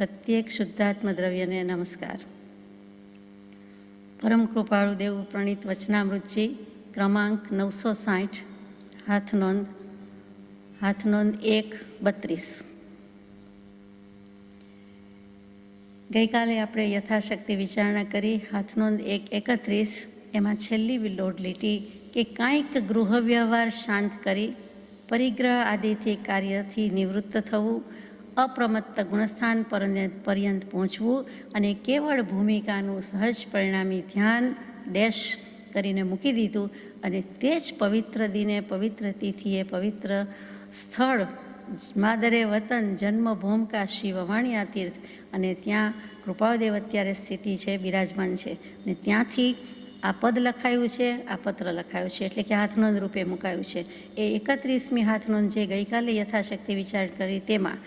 પ્રત્યેક શુદ્ધાત્મ દ્રવ્યને નમસ્કાર. પરમ કૃપાળુ દેવું પ્રણીત વચનામૃતજી ક્રમાંક 960, હાથનોંધ 1:32. ગઈકાલે આપણે યથાશક્તિ વિચારણા કરી. હાથનોંધ 1:31 એમાં છેલ્લી લોડ લીટી કે કાંઈક ગૃહ વ્યવહાર શાંત કરી પરિગ્રહ આદિથી કાર્યથી નિવૃત્ત થવું, અપ્રમત્ત ગુણસ્થાન પર્યંત પહોંચવું અને કેવળ ભૂમિકાનું સહજ પરિણામી ધ્યાન ડેશ કરીને મૂકી દીધું. અને તે જ પવિત્ર દિને, પવિત્ર તિથિએ, પવિત્ર સ્થળ માદરે વતન જન્મભૂમ કાશી વવાણિયા તીર્થ, અને ત્યાં કૃપાળદેવ અત્યારે સ્થિતિ છે, બિરાજમાન છે. અને ત્યાંથી આ પદ લખાયું છે, આ પત્ર લખાયું છે, એટલે કે હાથનોંધ રૂપે મુકાયું છે. એ 31મી હાથનોંધ જે ગઈકાલે યથાશક્તિ વિચાર કરી તેમાં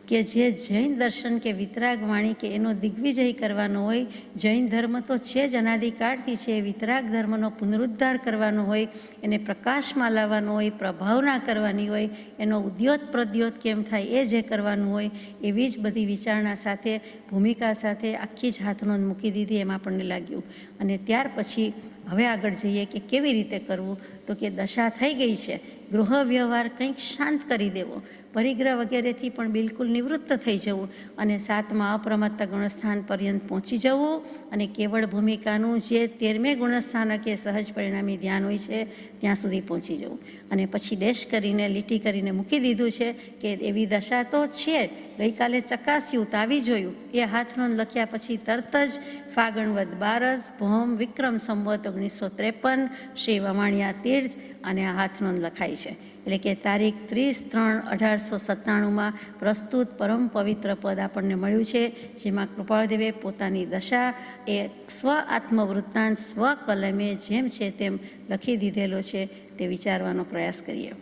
કે જે જૈન દર્શન કે વિતરાગ વાણી કે એનો દિગ્વિજય કરવાનો હોય, જૈન ધર્મ તો છે જ અનાદિકાળથી છે, વિતરાગ ધર્મનો પુનરુદ્ધાર કરવાનો હોય, એને પ્રકાશમાં લાવવાનો હોય, પ્રભાવના કરવાની હોય, એનો ઉદ્યોત પ્રદ્યોત કેમ થાય એ જે કરવાનું હોય, એવી જ બધી વિચારણા સાથે, ભૂમિકા સાથે આખી જ હાથનોંધ મૂકી દીધી. એમાં આપણને લાગ્યું. અને ત્યાર પછી હવે આગળ જઈએ કે કેવી રીતે કરવું. તો કે દશા થઈ ગઈ છે, ગૃહ વ્યવહાર કંઈક શાંત કરી દેવો, પરિગ્રહ વગેરેથી પણ બિલકુલ નિવૃત્ત થઈ જવું, અને 7મા અપ્રમત્ત ગુણસ્થાન પર્યંત પહોંચી જવું, અને કેવળ ભૂમિકાનું જે 13મે ગુણસ્થાન કે સહજ પરિણામી ધ્યાન હોય છે ત્યાં સુધી પહોંચી જવું. અને પછી ડેશ કરીને લીટી કરીને મૂકી દીધું છે કે એવી દશા તો છે. ગઈકાલે ચકાસ્યું, તાવી જોયું. એ હાથનોંધ લખ્યા પછી તરત જ ફાગણ વદ 12 ભૌમ વિક્રમ સંવત 1953 શ્રી વવાણિયા તીર્થ અને આ હાથનોંધ લખાઈ છે. એટલે કે તારીખ 30/3/1897 પ્રસ્તુત પરમ પવિત્ર પદ આપણને મળ્યું છે, જેમાં કૃપાળદેવે પોતાની દશા એ સ્વ આત્મવૃત્તાંત સ્વકલમે જેમ છે તેમ લખી દીધેલો છે. તે વિચારવાનો પ્રયાસ કરીએ.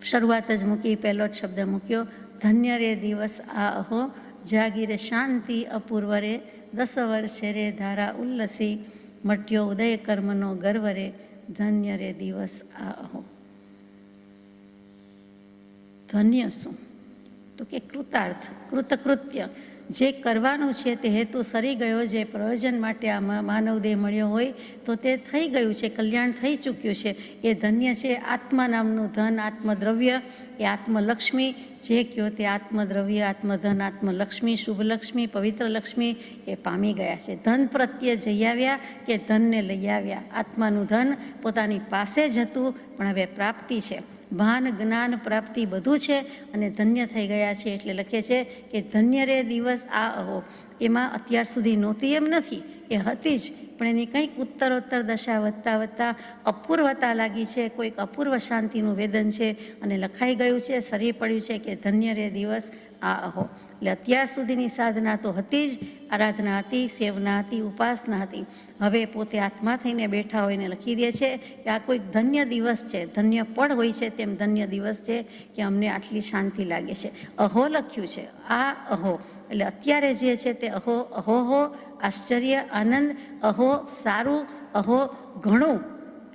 શરૂઆત જ મૂકી, પહેલો જ શબ્દ મૂક્યો, ધન્ય રે દિવસ આ અહો, જાગીરે શાંતિ અપૂર્વ રે, 10 વર્ષે રે ધારા ઉલ્લસી, મટ્યો ઉદય કર્મનો ગર્વ રે, ધન્ય રે દિવસ આ અહો. ધન્ય શું? તો કે કૃતાર્થ, કૃતકૃત્ય. જે કરવાનું છે તે હેતુ સરી ગયો, જે પ્રયોજન માટે આ માનવદેહ મળ્યો હોય તો તે થઈ ગયું છે, કલ્યાણ થઈ ચૂક્યું છે. એ ધન્ય છે. આત્મા નામનું ધન, આત્મદ્રવ્ય, એ આત્મલક્ષ્મી જે કહો તે આત્મદ્રવ્ય, આત્મધન, આત્મલક્ષ્મી, શુભલક્ષ્મી, પવિત્ર લક્ષ્મી એ પામી ગયા છે. ધન પ્રત્યે જઈ આવ્યા કે ધનને લઈ આવ્યા. આત્માનું ધન પોતાની પાસે જ હતું, પણ હવે પ્રાપ્તિ છે. ભાન, જ્ઞાન, પ્રાપ્તિ બધું છે અને ધન્ય થઈ ગયા છે. એટલે લખે છે કે ધન્ય રે દિવસ આ અહો. એમાં અત્યાર સુધી નહોતી એમ નથી, એ હતી જ, પણ એની કંઈક ઉત્તરોત્તર દશા વધતા વધતા અપૂર્વતા લાગી છે, કોઈક અપૂર્વ શાંતિનું વેદન છે અને લખાઈ ગયું છે, સરી પડ્યું છે કે ધન્ય રે દિવસ આ અહો. એટલે અત્યાર સુધીની સાધના તો હતી જ, આરાધના હતી, સેવના હતી, ઉપાસના હતી. હવે પોતે આત્મા થઈને બેઠા હોઈને લખી દે છે કે આ કોઈક ધન્ય દિવસ છે, ધન્ય પળ હોય છે તેમ ધન્ય દિવસ છે કે અમને આટલી શાંતિ લાગે છે. અહો લખ્યું છે, આ અહો. એટલે અત્યારે જે છે તે અહો, અહોહો, આશ્ચર્ય, આનંદ, અહો સારું, અહો ઘણું.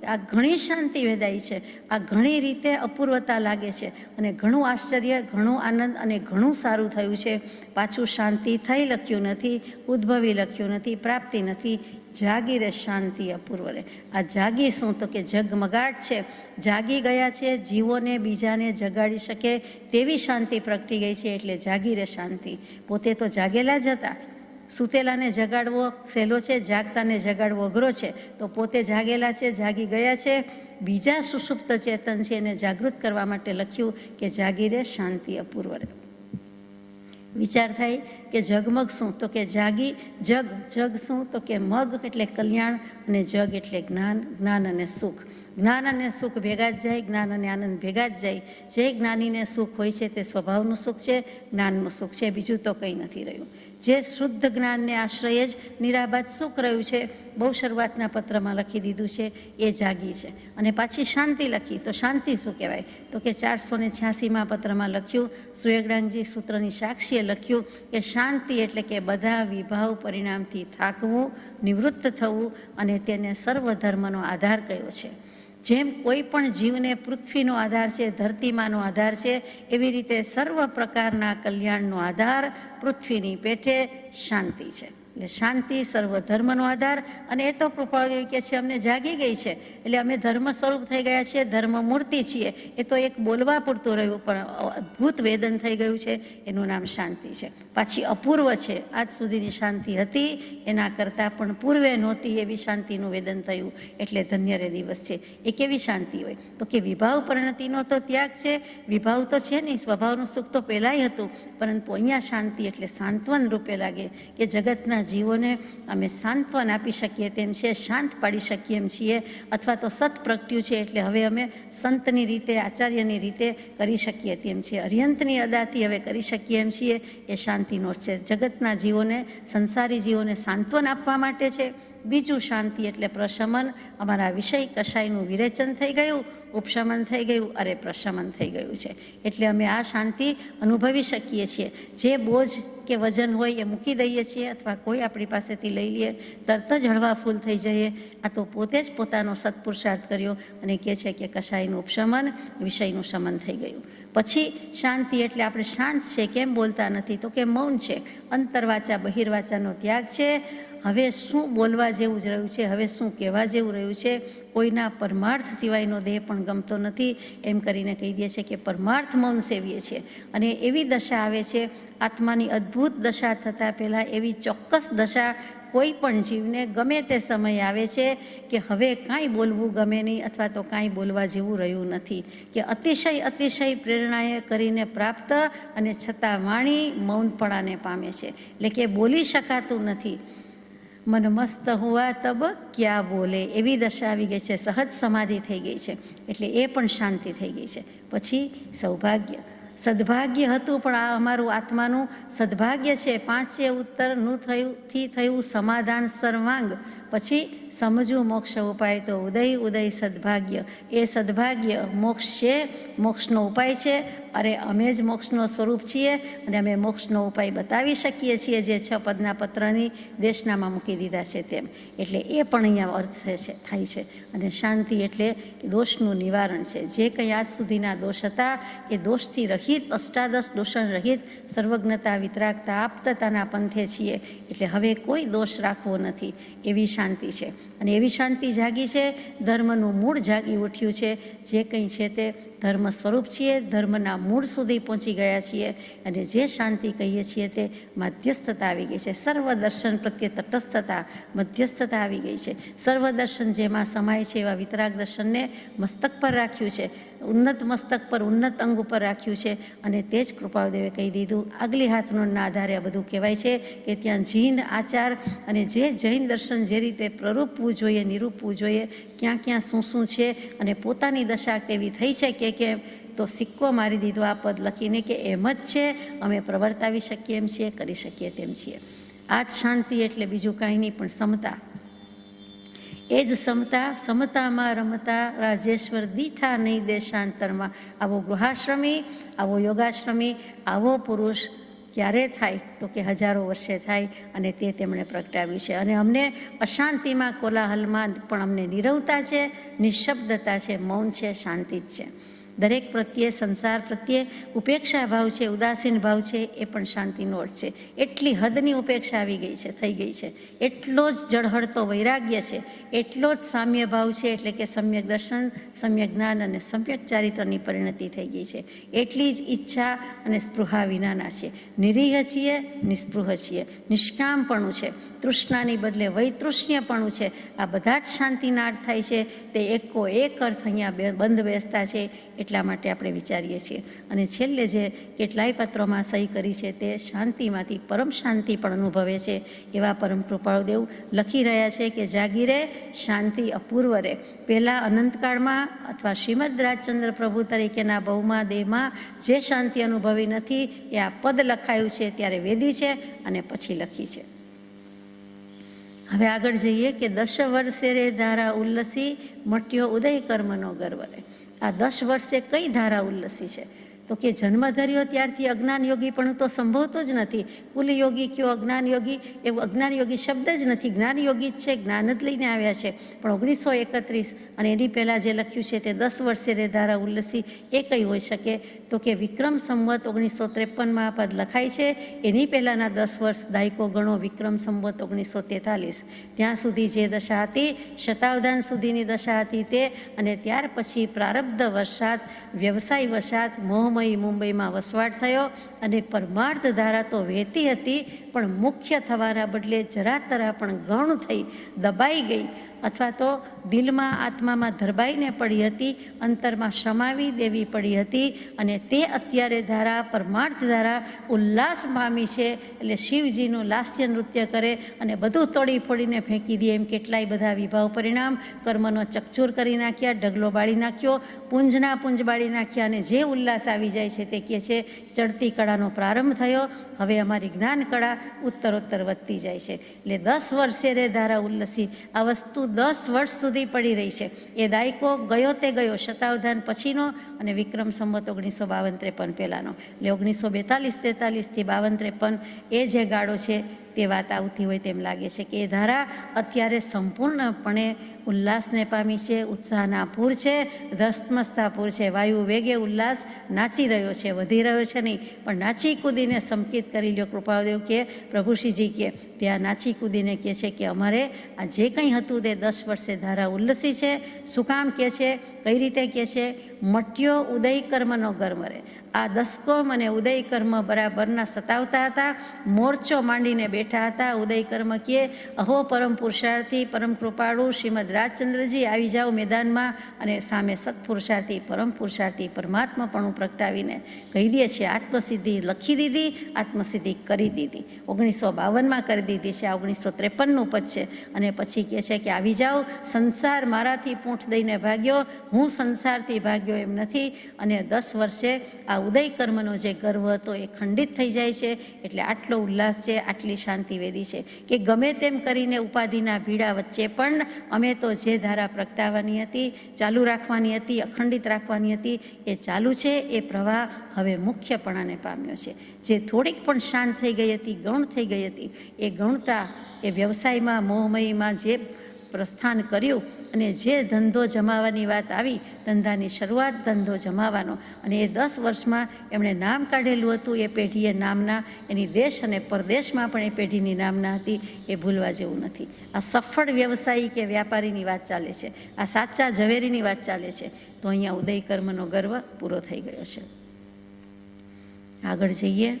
આ ઘણી શાંતિ વેદાઈ છે, આ ઘણી રીતે અપૂર્વતા લાગે છે, અને ઘણું આશ્ચર્ય, ઘણું આનંદ અને ઘણું સારું થયું છે. પાછું શાંતિ થઈ લખ્યું નથી, ઉદ્ભવી લખ્યું નથી, પ્રાપ્તિ નથી. જાગી રે શાંતિ અપૂર્વ રે. આ જાગી શું? તો કે જગમગાટ છે, જાગી ગયા છે, જીવોને બીજાને જગાડી શકે તેવી શાંતિ પ્રગટી ગઈ છે. એટલે જાગી રે શાંતિ. પોતે તો જાગેલા જ હતા. સૂતેલાને જગાડવો સહેલો છે, જાગતાને જગાડવો અઘરો છે. તો પોતે જાગેલા છે, જાગી ગયા છે. બીજા સુષુપ્ત ચેતન છે એને જાગૃત કરવા માટે લખ્યું કે જાગી રે શાંતિ અપૂર્વ રે. વિચાર થાય કે જગમગ શું? તો કે જાગી. જગ, જગ શું? તો કે મગ એટલે કલ્યાણ, અને જગ એટલે જ્ઞાન, જ્ઞાન અને સુખ. જ્ઞાન અને સુખ ભેગા જ જાય, જ્ઞાન અને આનંદ ભેગા જ જાય. જે જ્ઞાનીને સુખ હોય છે તે સ્વભાવનું સુખ છે, જ્ઞાનનું સુખ છે, બીજું તો કંઈ નથી રહ્યું. જે શુદ્ધ જ્ઞાનને આશ્રય જ નિરાબાદ સુખ રહ્યું છે, બહુ શરૂઆતના પત્રમાં લખી દીધું છે, એ જાગી છે. અને પાછી શાંતિ લખી, તો શાંતિ શું કહેવાય? તો કે 486માં પત્રમાં લખ્યું, સુયગડાંગજી સૂત્રની સાક્ષીએ લખ્યું કે શાંતિ એટલે કે બધા વિભાવ પરિણામથી થાકવું, નિવૃત્ત થવું, અને તેને સર્વધર્મનો આધાર કયો છે. જેમ કોઈ પણ જીવને પૃથ્વીનો આધાર છે, ધરતીમાંનો આધાર છે, એવી રીતે સર્વ પ્રકારના કલ્યાણનો આધાર પૃથ્વીની પેઠે શાંતિ છે. એટલે શાંતિ સર્વ ધર્મનો આધાર. અને એ તો કૃપાળુદેવી કહે છે અમને જાગી ગઈ છે એટલે અમે ધર્મ સ્વરૂપ થઈ ગયા છીએ, ધર્મ મૂર્તિ છીએ. એ તો એક બોલવા પૂરતું રહ્યું, પણ અદ્ભુત વેદન થઈ ગયું છે, એનું નામ શાંતિ છે. પાછી અપૂર્વ છે, આજ સુધીની શાંતિ હતી એના કરતાં પણ પૂર્વે નહોતી એવી શાંતિનું વેદન થયું. એટલે ધન્ય રે દિવસ છે. એ કેવી શાંતિ હોય તો કે વિભાવ પરિણતિનો તો ત્યાગ છે. વિભાવ તો છે નહીં, સ્વભાવનું સુખ તો પહેલાંય હતું, પરંતુ અહીંયા શાંતિ એટલે સાંત્વન રૂપે લાગે કે જગતના જીવોને અમે સાંત્વન આપી શકીએ તેમ છે, શાંત પાડી શકીએ એમ છીએ. અથવા તો સત પ્રગટ્યું છે એટલે હવે અમે સંતની રીતે, આચાર્યની રીતે કરી શકીએ તેમ છીએ, અર્યંતની અદાથી હવે કરી શકીએ એમ છીએ. એ શાંતિનો અર્થ છે. જગતના જીવોને, સંસારી જીવોને સાંત્વન આપવા માટે છે. બીજું શાંતિ એટલે પ્રશમન. અમારા વિષય કશાયનું વિરેચન થઈ ગયું, ઉપશમન થઈ ગયું, અરે પ્રશમન થઈ ગયું છે. એટલે અમે આ શાંતિ અનુભવી શકીએ છીએ. જે બોજ કે વજન હોય એ મૂકી દઈએ છીએ, અથવા કોઈ આપણી પાસેથી લઈ લઈએ, તરત જ હળવા ફૂલ થઈ જઈએ. આ તો પોતે જ પોતાનો સત્પુરુષાર્થ કર્યો અને કહે છે કે કશાયનું ઉપશમન, વિષયનું શમન થઈ ગયું. પછી શાંતિ એટલે આપણે શાંત છે, કેમ બોલતા નથી તો કે મૌન છે. અંતરવાચા બહિર્વાચાનો ત્યાગ છે. હવે શું બોલવા જેવું જ રહ્યું છે, હવે શું કહેવા જેવું રહ્યું છે, કોઈના પરમાર્થ સિવાયનો દેહ પણ ગમતો નથી એમ કરીને કહી દે છે કે પરમાર્થ મૌન સેવીએ છીએ. અને એવી દશા આવે છે, આત્માની અદ્ભુત દશા થતાં પહેલાં એવી ચોક્કસ દશા કોઈ પણ જીવને ગમે તે સમય આવે છે કે હવે કાંઈ બોલવું ગમે નહીં, અથવા તો કાંઈ બોલવા જેવું રહ્યું નથી, કે અતિશય પ્રેરણાએ કરીને પ્રાપ્ત અને છતાં વાણી મૌનપણાને પામે છે. એટલે કે બોલી શકાતું નથી. મન મસ્ત હુઆ તબ ક્યાં બોલે એવી દશા આવી ગઈ છે, સહજ સમાધિ થઈ ગઈ છે. એટલે એ પણ શાંતિ થઈ ગઈ છે. પછી સૌભાગ્ય, સદભાગ્ય હતું પણ આ અમારું આત્માનું સદભાગ્ય છે. પાંચે ઉત્તરનું થયું સમાધાન સર્વાંગ. પછી સમજવું મોક્ષ ઉપાય તો ઉદય સદભાગ્ય. એ સદભાગ્ય મોક્ષ છે, મોક્ષનો ઉપાય છે. અરે અમે જ મોક્ષનો સ્વરૂપ છીએ અને અમે મોક્ષનો ઉપાય બતાવી શકીએ છીએ, જે 6 પદના પત્રની દેશનામાં મૂકી દીધા છે તેમ. એટલે એ પણ અહીંયા અર્થ થાય છે. અને શાંતિ એટલે દોષનું નિવારણ છે. જે કંઈ આજ સુધીના દોષ હતા એ દોષથી રહિત, અષ્ટાદશ દૂષણ રહિત, સર્વજ્ઞતા, વિતરાગતા, આપતતાના પંથે છીએ. એટલે હવે કોઈ દોષ રાખવો નથી, એવી શાંતિ છે. અને એવી શાંતિ જાગી છે, ધર્મનું મૂળ જાગી ઉઠ્યું છે. જે કંઈ છે તે ધર્મ સ્વરૂપ છીએ, ધર્મના મૂળ સુધી પહોંચી ગયા છીએ. અને જે શાંતિ કહીએ છીએ તે મધ્યસ્થતા આવી ગઈ છે. સર્વ દર્શન પ્રત્યે તટસ્થતા, મધ્યસ્થતા આવી ગઈ છે. સર્વ દર્શન જેમાં સમાય છે એવા વિતરાગ દર્શનને મસ્તક પર રાખ્યું છે, ઉન્નત મસ્તક પર, ઉન્નત અંગ ઉપર રાખ્યું છે. અને તે જ કૃપાળુદેવે કહી દીધું. આગલી હાથનોના આધારે આ બધું કહેવાય છે કે ત્યાં જીન આચાર અને જે જૈન દર્શન જે રીતે પ્રરૂપવું જોઈએ, નિરૂપવું જોઈએ, ક્યાં ક્યાં શું છે, અને પોતાની દશા કેવી થઈ છે કે તો સિક્કો મારી દીધો આ પદ લખીને કે એમ જ છે, અમે પ્રવર્તાવી શકીએ એમ છીએ, કરી શકીએ તેમ છીએ. આ જ શાંતિ એટલે બીજું કાંઈ નહીં પણ સમતા. એ જ સમતામાં રમતા રાજેશ્વર દીઠા નહીં દેશાંતરમાં. આવો ગૃહાશ્રમી, આવો યોગાશ્રમી, આવો પુરુષ ક્યારે થાય તો કે હજારો વર્ષે થાય. અને તે તેમણે પ્રગટાવ્યું છે. અને અમને અશાંતિમાં, કોલાહલમાં પણ અમને નિરવતા છે, નિઃશબ્દતા છે, મૌન છે, શાંતિ જ છે. દરેક પ્રત્યે, સંસાર પ્રત્યે ઉપેક્ષા ભાવ છે, ઉદાસીન ભાવ છે, એ પણ શાંતિનો અર્થ છે. એટલી હદની ઉપેક્ષા આવી ગઈ છે, થઈ ગઈ છે. એટલો જ જળહળતો વૈરાગ્ય છે, એટલો જ સામ્ય ભાવ છે, એટલે કે સમ્યક દર્શન, સમ્યક જ્ઞાન અને સમ્યક ચારિત્રની પરિણતિ થઈ ગઈ છે. એટલી જ ઈચ્છા અને સ્પૃહા વિનાના છે. નિરીહ છીએ, નિસ્પૃહ છીએ, નિષ્કામપણું છે, તૃષ્ણાની બદલે વૈતૃષ્ણ્યપણું છે. આ બધા જ શાંતિના અર્થ થાય છે. તે એકો એક અર્થ અહીંયા બંધ બેસતા છે. એટલા માટે આપણે વિચારીએ છીએ. અને છેલ્લે જે કેટલાય પત્રોમાં સહી કરી છે તે શાંતિમાંથી પરમ શાંતિ પણ અનુભવે છે એવા પરમ કૃપાળુદેવ લખી રહ્યા છે કે જાગી રે શાંતિ અપૂર્વ રે. પહેલાં અનંતકાળમાં અથવા શ્રીમદ રાજચંદ્ર પ્રભુ તરીકેના બહુમા દેહમાં જે શાંતિ અનુભવી નથી એ આ પદ લખાયું છે ત્યારે વેદી છે અને પછી લખી છે. હવે આગળ જઈએ કે 10 વર્ષે રે ધારા ઉલ્લસી મટ્યો ઉદય કર્મનો ગર્વ રે. આ 10 વર્ષે કઈ ધારા ઉલ્લસી છે? તો કે જન્મ ધર્યો ત્યારથી અજ્ઞાન યોગી પણ તો સંભવતો જ નથી. કુલ યોગી કયો અજ્ઞાન યોગી, એવું અજ્ઞાન યોગી શબ્દ જ નથી. જ્ઞાન યોગી જ છે, જ્ઞાન જ લઈને આવ્યા છે. પણ 1931 અને એની પહેલાં જે લખ્યું છે તે 10 વર્ષે રે ધારા ઉલ્લસી, એ કઈ હોઈ શકે? તો કે વિક્રમ સંવત 1953 પદ લખાય છે. એની પહેલાંના 10 વર્ષ દાયકો ગણો, વિક્રમ સંવત 1943. ત્યાં સુધી જે દશા હતી, શતાવધાન સુધીની દશા હતી તે, અને ત્યાર પછી પ્રારબ્ધ વશાત, વ્યવસાય વશાત મોહમયી મુંબઈમાં વસવાટ થયો અને પરમાર્થ ધારા તો વહેતી હતી, પણ મુખ્ય થવાના બદલે જરા તરા પણ ગૌણ થઈ દબાઈ ગઈ, અથવા તો દિલમાં આત્મામાં ધરબાઈને પડી હતી, અંતરમાં સમાવી દેવી પડી હતી. અને તે અત્યારે ધારા, પરમાર્થ ધારા ઉલ્લાસ પામી છે. એટલે શિવજીનું લાસ્ય નૃત્ય કરે અને બધું તોડી ફોડીને ફેંકી દે. એમ કેટલાય બધા વિભાવ પરિણામ, કર્મનો ચકચૂર કરી નાખ્યા, ઢગલો બાળી નાખ્યો, પુંજના પુંજ બાળી નાખ્યા. અને જે ઉલ્લાસ આવી જાય છે તે કહે છે ચડતી કળાનો પ્રારંભ થયો, હવે અમારી જ્ઞાન કળા ઉત્તરોત્તર વધતી જાય છે. એટલે 10 વર્ષે રે ધારા ઉલ્લસી, આ વસ્તુ 10 વર્ષ સુધી પડી રહી છે. એ દાયકો ગયો તે ગયો, શતાવધાન પછીનો અને વિક્રમ સંવત 1952-53 પહેલાંનો. એટલે 1942-43 થી 52-53 એ જે ગાળો છે તે વાત આવતી હોય તેમ લાગે છે કે એ ધારા અત્યારે સંપૂર્ણપણે ઉલ્લાસને પામી છે, ઉત્સાહના પૂર છે, ધસમસતા પૂર છે. વાયુ વેગે ઉલ્લાસ નાચી રહ્યો છે, વધી રહ્યો છે નહીં, પણ નાચી કૂદીને સંકેત કરી લ્યો. કૃપાદેવ કે પ્રભુશ્રીજી કે ત્યાં નાચી કૂદીને કહે છે કે અમારે આ જે કંઈ હતું તે 10 વર્ષે ધારા ઉલ્લસી છે. શું કામ કહે છે, કઈ રીતે કહે છે? મટ્યો ઉદય કર્મનો ગર્મ રે. આ દસકો મને ઉદય કર્મ બરાબરના સતાવતા હતા, મોરચો માંડીને બેઠા હતા. ઉદય કર્મ કહે, અહો પરમ પુરુષાર્થી, પરમ કૃપાળુ શ્રીમદ રાજચંદ્રજી આવી જાઓ મેદાનમાં, અને સામે સત્પુરુષાર્થી, પરમ પુરુષાર્થી પરમાત્માપણું પ્રગટાવીને કહી દે છે આત્મસિદ્ધિ લખી દીધી, આત્મસિદ્ધિ કરી દીધી. 1952 કરી દીધી છે. આ 1953 પદ છે. અને પછી કહે છે કે આવી જાઓ, સંસાર મારાથી પૂંઠ દઈને ભાગ્યો, હું સંસારથી ભાગ્યો એમ નથી. અને 10 વર્ષે આ ઉદય કર્મનો જે ગર્વ હતો એ ખંડિત થઈ જાય છે. એટલે આટલો ઉલ્લાસ છે, આટલી શાંતિ વેદી છે કે ગમે તેમ કરીને ઉપાધિના ભીડા વચ્ચે પણ અમે તો જે ધારા પ્રગટાવવાની હતી, ચાલુ રાખવાની હતી, અખંડિત રાખવાની હતી, એ ચાલુ છે. એ પ્રવાહ હવે મુખ્યપણાને પામ્યો છે. જે થોડીક પણ શાંત થઈ ગઈ હતી, ગૌણ થઈ ગઈ હતી, એ ગૌણતા એ વ્યવસાયમાં મોહમયીમાં જે પ્રસ્થાન કર્યું અને જે ધંધો જમાવાની વાત આવી, ધંધાની શરૂઆત ધંધો જમાવાનો, અને એ 10 વર્ષમાં એમણે નામ કાઢેલું હતું. એ પેઢીએ નામના, એની દેશ અને પરદેશમાં પણ એ પેઢીની નામના હતી. એ ભૂલવા જેવું નથી. આ સફળ વ્યવસાયી કે વ્યાપારીની વાત ચાલે છે, આ સાચા ઝવેરીની વાત ચાલે છે. તો અહીંયા ઉદય કર્મનો ગર્વ પૂરો થઈ ગયો છે. આગળ જઈએ.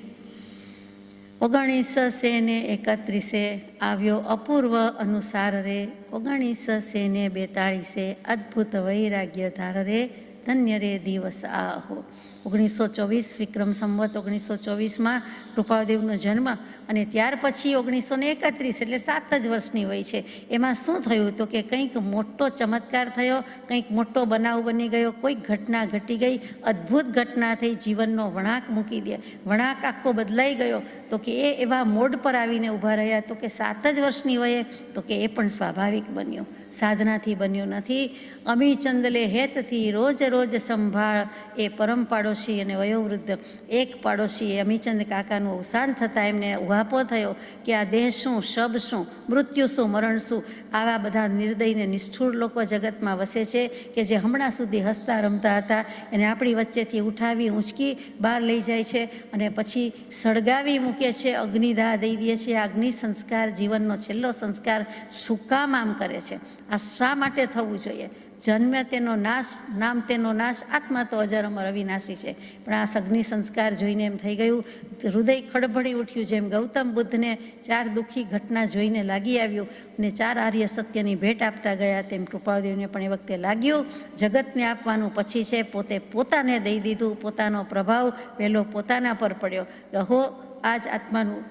1931 આવ્યો અપૂર્વ અનુસાર રે, 1942 અદ્ભુત વૈરાગ્ય ધાર રે, ધન્ય રે દિવસ આહો. 1924 વિક્રમ સંવત 1924 કૃપાદેવનો જન્મ, અને ત્યાર પછી 1931 એટલે 7 જ વર્ષની વય છે. એમાં શું થયું તો કે કંઈક મોટો ચમત્કાર થયો, કંઈક મોટો બનાવ બની ગયો, કોઈક ઘટના ઘટી ગઈ, અદ્ભુત ઘટના થઈ, જીવનનો વળાંક મૂકી દે, વળાંક આખો બદલાઈ ગયો. તો કે એ એવા મોડ પર આવીને ઊભા રહ્યા. તો કે 7 જ વર્ષની વયે, તો કે એ પણ સ્વાભાવિક બન્યો, સાધનાથી બન્યો નથી. અમી ચંદલે હેતથી રોજ રોજ સંભાળ, એ પરમ પાડોશી અને વયોવૃદ્ધ એક પાડોશી અમીચંદ કાકાનું અવસાન થતાં એમને ઉહાપો થયો કે આ દેહ શું, શબ શું, મૃત્યુ શું, મરણ શું. આવા બધા નિર્દયને નિષ્ઠુર લોકો જગતમાં વસે છે કે જે હમણાં સુધી હસતા રમતા હતા એને આપણી વચ્ચેથી ઉઠાવી ઊંચકી બહાર લઈ જાય છે અને પછી સળગાવી મૂકે છે, અગ્નિદાહ દઈ દે છે. અગ્નિ સંસ્કાર જીવનનો છેલ્લો સંસ્કાર શું કામ આમ કરે છે? આ શા માટે થવું જોઈએ? જન્મે તેનો નાશ, નામ તેનો નાશ, આત્મા તો અજર અમર અવિનાશી છે. પણ આ અગ્નિ સંસ્કાર જોઈને એમ થઈ ગયું, હૃદય ખડભડી ઉઠ્યું. જેમ ગૌતમ બુદ્ધને 4 દુઃખી ઘટના જોઈને લાગી આવ્યું અને 4 આર્ય સત્યની ભેટ આપતા ગયા, તેમ કૃપાદેવને પણ એ વખતે લાગ્યું જગતને આપવાનું પછી છે, પોતે પોતાને દઈ દીધું. પોતાનો પ્રભાવ પહેલો પોતાના પર પડ્યો. અહો આ જ આત્માનું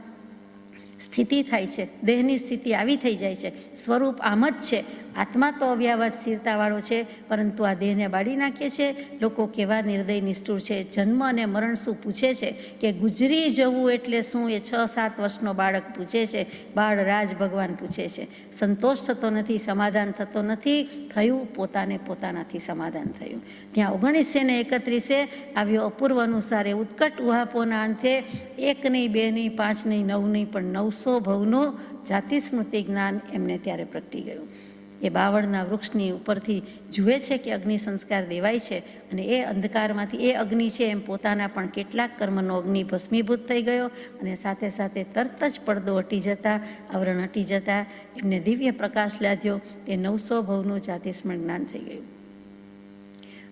સ્થિતિ થાય છે, દેહની સ્થિતિ આવી થઈ જાય છે. સ્વરૂપ આમ જ છે, આત્મા તો અવ્યાવત સ્થિરતાવાળો છે, પરંતુ આ દેહને બાળી નાખે છે. લોકો કેવા નિર્દય નિષ્ઠુર છે. જન્મ અને મરણ શું પૂછે છે કે ગુજરી જવું એટલે શું, એ 6-7 વર્ષનો બાળક પૂછે છે. બાળ રાજ ભગવાન પૂછે છે. સંતોષ થતો નથી, સમાધાન થતો નથી. થયું પોતાને પોતાનાથી સમાધાન થયું. ત્યાં 1931 આવ્યો અપૂર્વ અનુસાર એ ઉત્કટ ઉહાપોના અંતે 1 નહીં, 2 નહીં, 5 નહીં, 9 નહીં, પણ 900 ભવનું જાતિ સ્મૃતિ જ્ઞાન એમને ત્યારે પ્રગટી ગયું. એ બાવળના વૃક્ષની ઉપરથી જુએ છે કે અગ્નિ સંસ્કાર દેવાય છે, અને એ અંધકારમાંથી એ અગ્નિ છે એમ પોતાના પણ કેટલાક કર્મનો અગ્નિ ભસ્મીભૂત થઈ ગયો, અને સાથે સાથે તરત જ પડદો હટી જતા, આવરણ હટી જતા એમને દિવ્ય પ્રકાશ લાદ્યો. એ 900 ભવનું જાતિસ્મરણ જ્ઞાન થઈ ગયું.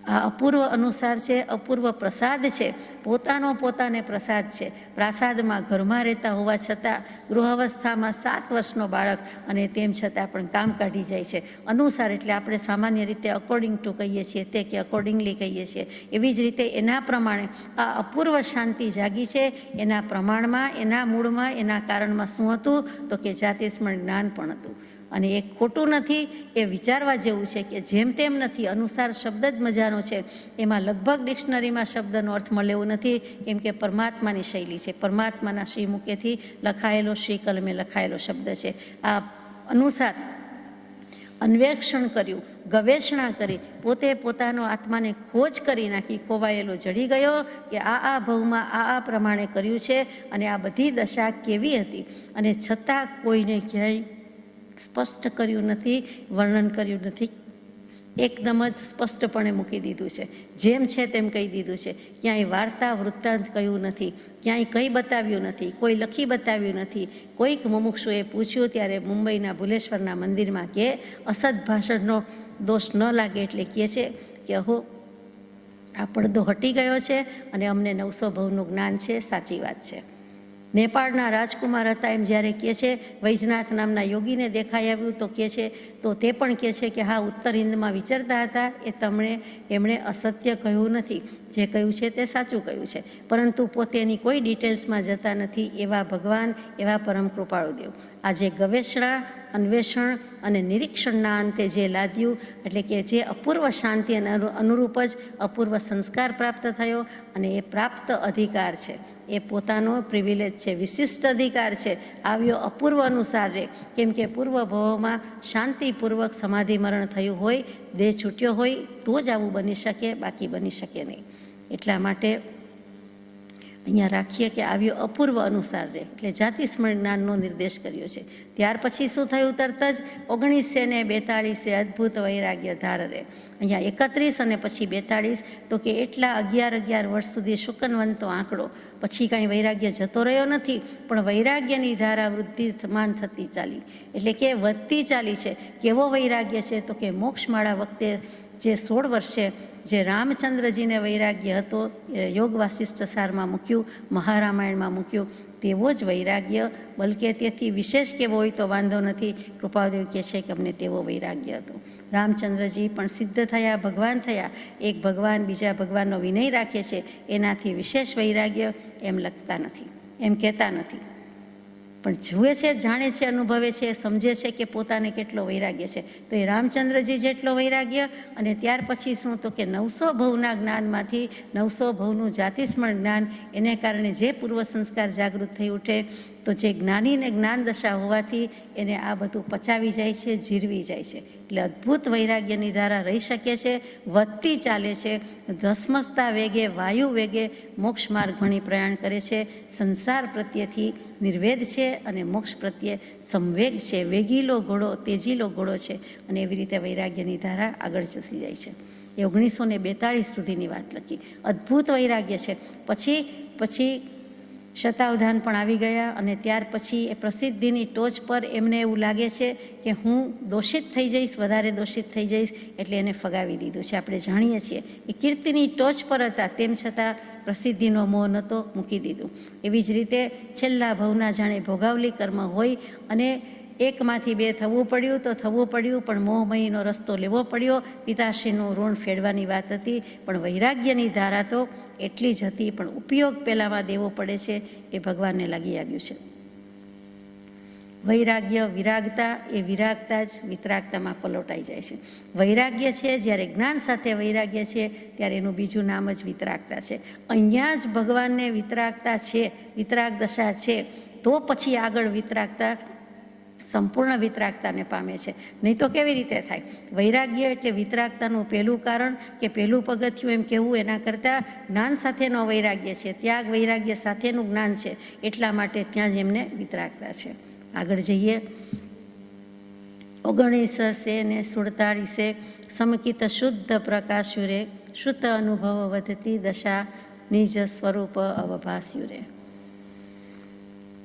આ અપૂર્વ અનુસાર છે, અપૂર્વ પ્રસાદ છે. પોતાનો પોતાને પ્રસાદ છે. પ્રાસાદમાં ઘરમાં રહેતા હોવા છતાં ગૃહાવસ્થામાં 7 વર્ષનો બાળક, અને તેમ છતાં પણ કામ કાઢી જાય છે. અનુસાર એટલે આપણે સામાન્ય રીતે અકોર્ડિંગ ટુ કહીએ છીએ તે, કે અકોર્ડિંગલી કહીએ છીએ. એવી જ રીતે એના પ્રમાણે આ અપૂર્વ શાંતિ જાગી છે. એના પ્રમાણમાં, એના મૂળમાં, એના કારણમાં શું હતું તો કે જાતિસ્મરણ જ્ઞાન પણ હતું. અને એ ખોટું નથી, એ વિચારવા જેવું છે કે જેમ તેમ નથી. અનુસાર શબ્દ જ મજાનો છે. એમાં લગભગ ડિક્શનરીમાં શબ્દનો અર્થ મળે એવું નથી, કેમ કે પરમાત્માની શૈલી છે. પરમાત્માના શ્રી મુખેથી લખાયેલો, શ્રી કલમે લખાયેલો શબ્દ છે. આ અનુસાર અન્વેષણ કર્યું, ગવેષણા કરી, પોતે પોતાનો આત્માને ખોજ કરી નાખી. ખોવાયેલો જડી ગયો કે આ ભવમાં આ પ્રમાણે કર્યું છે, અને આ બધી દશા કેવી હતી, અને છતાં કોઈને ક્યાંય સ્પષ્ટ કર્યું નથી, વર્ણન કર્યું નથી. એકદમ જ સ્પષ્ટપણે મૂકી દીધું છે. જેમ છે તેમ કહી દીધું છે. ક્યાંય વાર્તા વૃત્તાંત કહ્યું નથી, ક્યાંય કંઈ બતાવ્યું નથી, કોઈ લખી બતાવ્યું નથી. કોઈક મુમુક્ષુએ પૂછ્યું ત્યારે મુંબઈના ભુલેશ્વરના મંદિરમાં કે અસદ ભાષણનો દોષ ન લાગે એટલે કહે છે કે અહો, આ પડદો હટી ગયો છે અને અમને 900 ભવનું જ્ઞાન છે. સાચી વાત છે. નેપાળના રાજકુમાર હતા એમ જ્યારે કહે છે, વૈજનાથ નામના યોગીને દેખાઈ આવ્યું તો કહે છે, તો તે પણ કહે છે કે હા, ઉત્તર હિન્દમાં વિચરતા હતા, એમણે અસત્ય કહ્યું નથી. જે કહ્યું છે તે સાચું કહ્યું છે, પરંતુ પોતેની કોઈ ડિટેલ્સમાં જતા નથી. એવા ભગવાન, એવા પરમ કૃપાળુ દેવ. આજે ગવેષણા, અન્વેષણ અને નિરીક્ષણના અંતે જે લાદ્યું, એટલે કે જે અપૂર્વ શાંતિ અને અનુરૂપ જ અપૂર્વ સંસ્કાર પ્રાપ્ત થયો, અને એ પ્રાપ્ત અધિકાર છે, એ પોતાનો પ્રિવિલેજ છે, વિશિષ્ટ અધિકાર છે. આવ્યો અપૂર્વ અનુસાર રે, કેમ કે પૂર્વ ભવોમાં શાંતિપૂર્વક સમાધિ મરણ થયું હોય, દેહ છૂટ્યો હોય તો જ આવું બની શકે, બાકી બની શકે નહીં. એટલા માટે અહીંયા રાખીએ કે આવ્યો અપૂર્વ અનુસાર રે, એટલે જાતિસ્મરણ જ્ઞાનનો નિર્દેશ કર્યો છે. ત્યાર પછી શું થયું? તરત જ 1942 અદ્ભુત વૈરાગ્ય ધાર રે. અહીંયા 31 અને પછી 42, તો કે એટલા 11 વર્ષ સુધી શુકનવંતો આંકડો. પછી કાંઈ વૈરાગ્ય જતો રહ્યો નથી, પણ વૈરાગ્યની ધારા વૃદ્ધિમાન થતી ચાલી, એટલે કે વધતી ચાલી છે. કેવો વૈરાગ્ય છે? તો કે મોક્ષમાળા વખતે જે 16 વર્ષે જે રામચંદ્રજીને વૈરાગ્ય હતો, યોગ વાસિષ્ઠ સારમાં મૂક્યું, મહારામાયણમાં મૂક્યું, તેવો જ વૈરાગ્ય, બલકે તેથી વિશેષ કેવો હોય તો વાંધો નથી. કૃપાદેવ કહે છે કે અમને તેવો વૈરાગ્ય હતો. રામચંદ્રજી પણ સિદ્ધ થયા, ભગવાન થયા. એક ભગવાન બીજા ભગવાનનો વિનય રાખે છે, એનાથી વિશેષ વૈરાગ્ય એમ લખતા નથી, એમ કહેતા નથી. પણ જુએ છે, જાણે છે, અનુભવે છે, સમજે છે કે પોતાને કેટલો વૈરાગ્ય છે. તો એ રામચંદ્રજી જેટલો વૈરાગ્ય. અને ત્યાર પછી શું? તો કે 900 ભવના જ્ઞાનમાંથી 900 ભવનું જાતિસ્મરણ જ્ઞાન, એને કારણે જે પૂર્વ સંસ્કાર જાગૃત થઈ ઉઠે, તો જે જ્ઞાનીને જ્ઞાન દશા હોવાથી એને આ બધું પચાવી જાય છે, જીરવી જાય છે. એટલે અદ્ભુત વૈરાગ્યની ધારા રહી શકે છે, વધતી ચાલે છે. ધસમસતા વેગે, વાયુ વેગે મોક્ષ માર્ગ ભણી પ્રયાણ કરે છે. સંસાર પ્રત્યેથી નિર્વેદ છે અને મોક્ષ પ્રત્યે સંવેગ છે. વેગીલો ઘોડો, તેજીલો ઘોડો છે, અને એવી રીતે વૈરાગ્યની ધારા આગળ જતી જાય છે. એ 1942 સુધીની વાત લખી. અદ્ભુત વૈરાગ્ય છે. પછી શતાવધાન પણ આવી ગયા, અને ત્યાર પછી એ પ્રસિદ્ધિની ટોચ પર એમને એવું લાગે છે કે હું દોષિત થઈ જઈશ, વધારે દોષિત થઈ જઈશ, એટલે એને ફગાવી દીધું છે. આપણે જાણીએ છીએ એ કીર્તિની ટોચ પર હતા, તેમ છતાં પ્રસિદ્ધિનો મોહ નહોતો, મૂકી દીધું. એવી જ રીતે છેલ્લા ભવના જાણે ભોગાવલી કર્મ હોય, અને એકમાંથી બે થવું પડ્યું તો થવું પડ્યું, પણ મોહમયીનો રસ્તો લેવો પડ્યો. પિતાશ્રીનું ઋણ ફેડવાની વાત હતી, પણ વૈરાગ્યની ધારા તો એટલી જ હતી, પણ ઉપયોગ પહેલામાં દેવો પડે છે, એ ભગવાનને લાગી આવ્યું છે. વૈરાગ્ય વિરાગતા, એ વિરાગતા જ વિતરાગતામાં પલોટાઈ જાય છે. વૈરાગ્ય છે, જ્યારે જ્ઞાન સાથે વૈરાગ્ય છે ત્યારે એનું બીજું નામ જ વિતરાગતા છે. અહીંયા જ ભગવાનને વિતરાગતા છે, વિતરાગ દશા છે, તો પછી આગળ વિતરાગતા સંપૂર્ણ વિતરાગતાને પામે છે. નહીં તો કેવી રીતે થાય? વૈરાગ્ય એટલે વિતરાગતાનું પહેલું કારણ કે પહેલું પગથિયું એમ કહેવું, એના કરતાં જ્ઞાન સાથેનો વૈરાગ્ય છે, ત્યાગ વૈરાગ્ય સાથેનું જ્ઞાન છે, એટલા માટે ત્યાં જ એમને વિતરાગતા છે. આગળ જઈએ. 19 ને 47 સમકિત શુદ્ધ પ્રકાશ્યુરે શુદ્ધ અનુભવ વધતી દશા નિજ સ્વરૂપ અવભાસ્યુરે.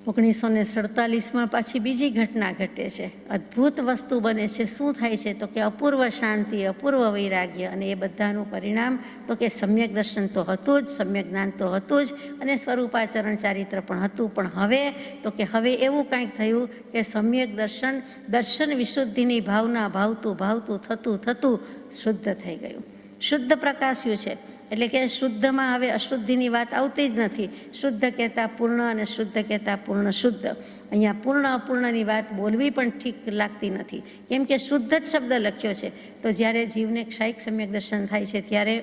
1947 પાછી બીજી ઘટના ઘટે છે. અદ્ભુત વસ્તુ બને છે. શું થાય છે? તો કે અપૂર્વ શાંતિ, અપૂર્વ વૈરાગ્ય, અને એ બધાનું પરિણામ તો કે સમ્યક દર્શન તો હતું જ, સમ્યક જ્ઞાન તો હતું જ, અને સ્વરૂપાચરણ ચારિત્ર પણ હતું. પણ હવે તો કે હવે એવું કંઈક થયું કે સમ્યક દર્શન વિશુદ્ધિની ભાવના ભાવતું ભાવતું થતું શુદ્ધ થઈ ગયું. શુદ્ધ પ્રકાશ્યું છે, એટલે કે શુદ્ધમાં હવે અશુદ્ધિની વાત આવતી જ નથી. શુદ્ધ કહેતા પૂર્ણ અને શુદ્ધ કહેતા પૂર્ણ શુદ્ધ. અહીંયા પૂર્ણ અપૂર્ણની વાત બોલવી પણ ઠીક લાગતી નથી, કેમ કે શુદ્ધ જ શબ્દ લખ્યો છે. તો જ્યારે જીવને ક્ષાયિક સમ્યક દર્શન થાય છે ત્યારે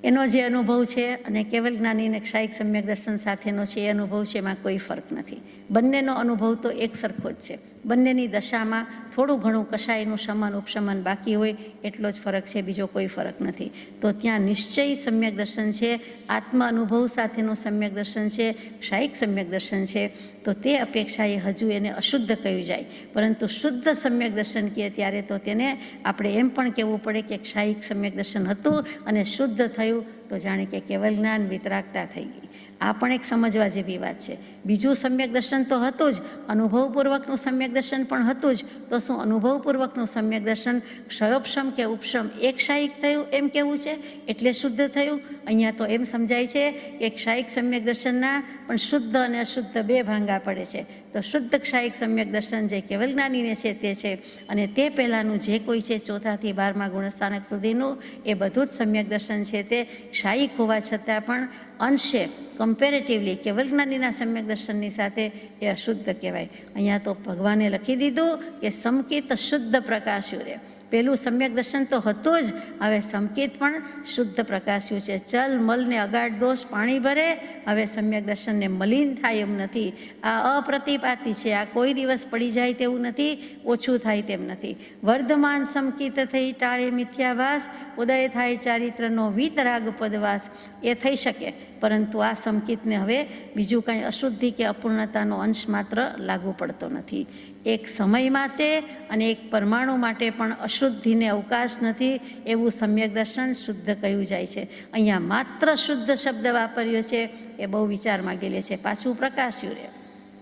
એનો જે અનુભવ છે અને કેવલ જ્ઞાનીને ક્ષાયિક સમ્યક દર્શન સાથેનો છે એ અનુભવ છે, એમાં કોઈ ફરક નથી. બંનેનો અનુભવ તો એક સરખો જ છે. બંનેની દશામાં થોડું ઘણું કશાયનું શમન ઉપશમન બાકી હોય એટલો જ ફરક છે, બીજો કોઈ ફરક નથી. તો ત્યાં નિશ્ચય સમ્યક દર્શન છે, આત્મ અનુભવ સાથેનું સમ્યક દર્શન છે, ક્ષાયિક સમ્યક દર્શન છે. તો તે અપેક્ષાએ હજુ એને અશુદ્ધ કહ્યું જાય, પરંતુ શુદ્ધ સમ્યક દર્શન કહે ત્યારે તો તેને આપણે એમ પણ કહેવું પડે કે ક્ષાયિક સમ્યક દર્શન હતું અને શુદ્ધ થયું, તો જાણે કે કેવલ જ્ઞાન વિતરાગતા થઈ ગઈ. આ પણ એક સમજવા જેવી વાત છે. બીજું સમ્યક દર્શન તો હતું જ, અનુભવપૂર્વકનું સમ્યક દર્શન પણ હતું જ. તો શું અનુભવપૂર્વકનું સમ્યક દર્શન ક્ષયોપશમ કે ઉપશમ એક ક્ષાયિક થયું એમ કેવું છે એટલે શુદ્ધ થયું? અહીંયા તો એમ સમજાય છે કે ક્ષાયિક સમ્યક દર્શનના પણ શુદ્ધ અને અશુદ્ધ બે ભાંગા પડે છે. તો શુદ્ધ ક્ષાયિક સમ્યક દર્શન જે કેવલ જ્ઞાનીને છે તે છે, અને તે પહેલાંનું જે કોઈ છે 4 થી 12મા ગુણસ્થાનક સુધીનું એ બધું જ સમ્યક દર્શન છે તે ક્ષાયિક હોવા છતાં પણ અંશે કમ્પેરેટિવલી કેવલ જ્ઞાનીના સમ્યક દર્શનની સાથે એ અશુદ્ધ કહેવાય. અહીંયા તો ભગવાને લખી દીધું કે સમકિત શુદ્ધ પ્રકાશ્યું રે. પહેલું સમ્યક દર્શન તો હતું જ, હવે સમકિત પણ શુદ્ધ પ્રકાશ્યું છે. ચલ મલને અગાઢ દોષ પાણી ભરે, હવે સમ્યક દર્શનને મલિન થાય એમ નથી. આ અપ્રતિપાતી છે, આ કોઈ દિવસ પડી જાય તેવું નથી, ઓછું થાય તેમ નથી. વર્ધમાન સમકિત થઈ ટાળે મિથ્યાભાસ, ઉદય થાય ચારિત્રનો વીતરાગ પદવાસ. એ થઈ શકે, પરંતુ આ સમકિતને હવે બીજું કાંઈ અશુદ્ધિ કે અપૂર્ણતાનો અંશ માત્ર લાગુ પડતો નથી. એક સમય માટે અને એક પરમાણુ માટે પણ અશુદ્ધિને અવકાશ નથી એવું સમ્યક દર્શન શુદ્ધ કહ્યું જાય છે. અહીંયા માત્ર શુદ્ધ શબ્દ વાપર્યો છે, એ બહુ વિચાર માંગેલી છે. પાછું પ્રકાશ્યું રે,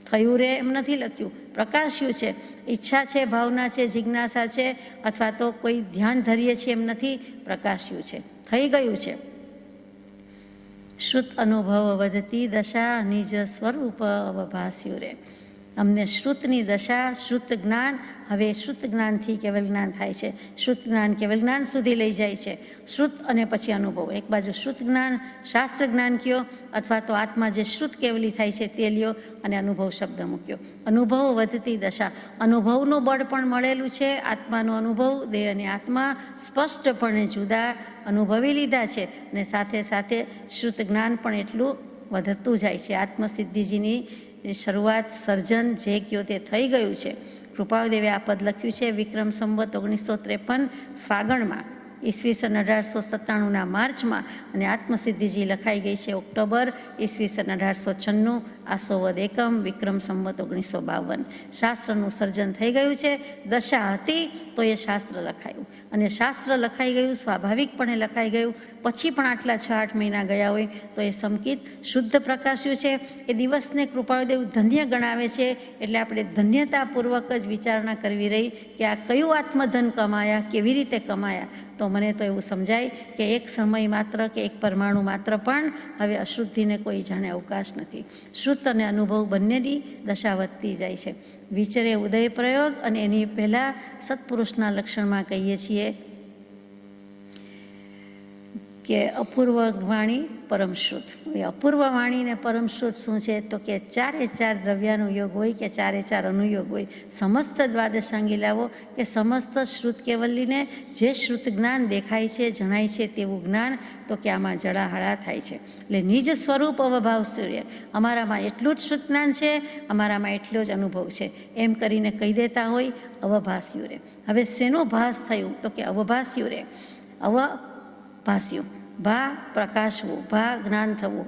થયું રે એમ નથી લખ્યું, પ્રકાશ્યું છે. ઈચ્છા છે, ભાવના છે, જિજ્ઞાસા છે, અથવા તો કોઈ ધ્યાન ધરીએ છીએ એમ નથી, પ્રકાશ્યું છે, થઈ ગયું છે. શ્રુત અનુભવ વધતી દશા નિજ સ્વરૂપ અવભાસ્યું રે. અમને શ્રુતની દશા, શ્રુત જ્ઞાન, હવે શ્રુત જ્ઞાનથી કેવલ જ્ઞાન થાય છે. શ્રુત જ્ઞાન કેવલ જ્ઞાન સુધી લઈ જાય છે. શ્રુત અને પછી અનુભવ. એક બાજુ શ્રુત જ્ઞાન, શાસ્ત્ર જ્ઞાન કયો, અથવા તો આત્મા જે શ્રુત કેવલી થાય છે તે લ્યો, અને અનુભવ શબ્દ મૂક્યો. અનુભવ વધતી દશા, અનુભવનું બળ પણ મળેલું છે. આત્માનો અનુભવ, દેહ અને આત્મા સ્પષ્ટપણે જુદા અનુભવી લીધા છે, અને સાથે સાથે શ્રુત જ્ઞાન પણ એટલું વધતું જાય છે. આત્મસિદ્ધિજીની શરૂઆત, સર્જન જે કયો તે થઈ ગયું છે. કૃપાળદેવે આ પદ લખ્યું છે વિક્રમ સંવત 1953 ફાગણમાં, ઈસવીસન 1897ના માર્ચમાં, અને આત્મસિદ્ધિજી લખાઈ ગઈ છે ઓક્ટોબર ઈસવીસન 1896 આસોવદ એકમ વિક્રમ સંવત 1952. શાસ્ત્રનું સર્જન થઈ ગયું છે. દશા હતી તો એ શાસ્ત્ર લખાયું, અને શાસ્ત્ર લખાઈ ગયું, સ્વાભાવિકપણે લખાઈ ગયું. પછી પણ આટલા 6-8 મહિના ગયા હોય તો એ સમકિત શુદ્ધ પ્રકાશ્યું છે. એ દિવસને કૃપાળદેવ ધન્ય ગણાવે છે, એટલે આપણે ધન્યતાપૂર્વક જ વિચારણા કરવી રહી કે આ કયું આત્મધન કમાયા, કેવી રીતે કમાયા. તો મને તો એવું સમજાય કે એક સમય માત્ર કે એક પરમાણુ માત્ર પણ હવે અશુદ્ધિને કોઈ જાણે અવકાશ નથી. શ્રુત અને અનુભવ બંનેની દશા વધતી જાય છે. વિચરે ઉદય પ્રયોગ, અને એની પહેલાં સત્પુરુષના લક્ષણમાં કહીએ છીએ કે અપૂર્વ વાણી પરમશ્રુત. એ અપૂર્વ વાણી ને પરમશ્રુત શું છે? તો કે ચારે ચાર દ્રવ્યાનુયોગ હોય કે ચારે ચાર અનુયોગ હોય, સમસ્ત દ્વાદશાંગી લાવો કે સમસ્ત શ્રુત કેવલ્યને જે શ્રુત જ્ઞાન દેખાય છે, જણાય છે તેવું જ્ઞાન, તો કે આમાં જળાહળા થાય છે. એટલે નિજ સ્વરૂપ અવભાવ સૂર્ય, અમારામાં એટલું જ શ્રુત જ્ઞાન છે, અમારામાં એટલો જ અનુભવ છે, એમ કરીને કહી દેતા હોય અવભાસ્યુ રે. હવે શેનું ભાસ થયું? તો કે અવભાસ્યુ રે. અવભાસ્યું, ભા પ્રકાશવું, ભા જ્ઞાન થવું,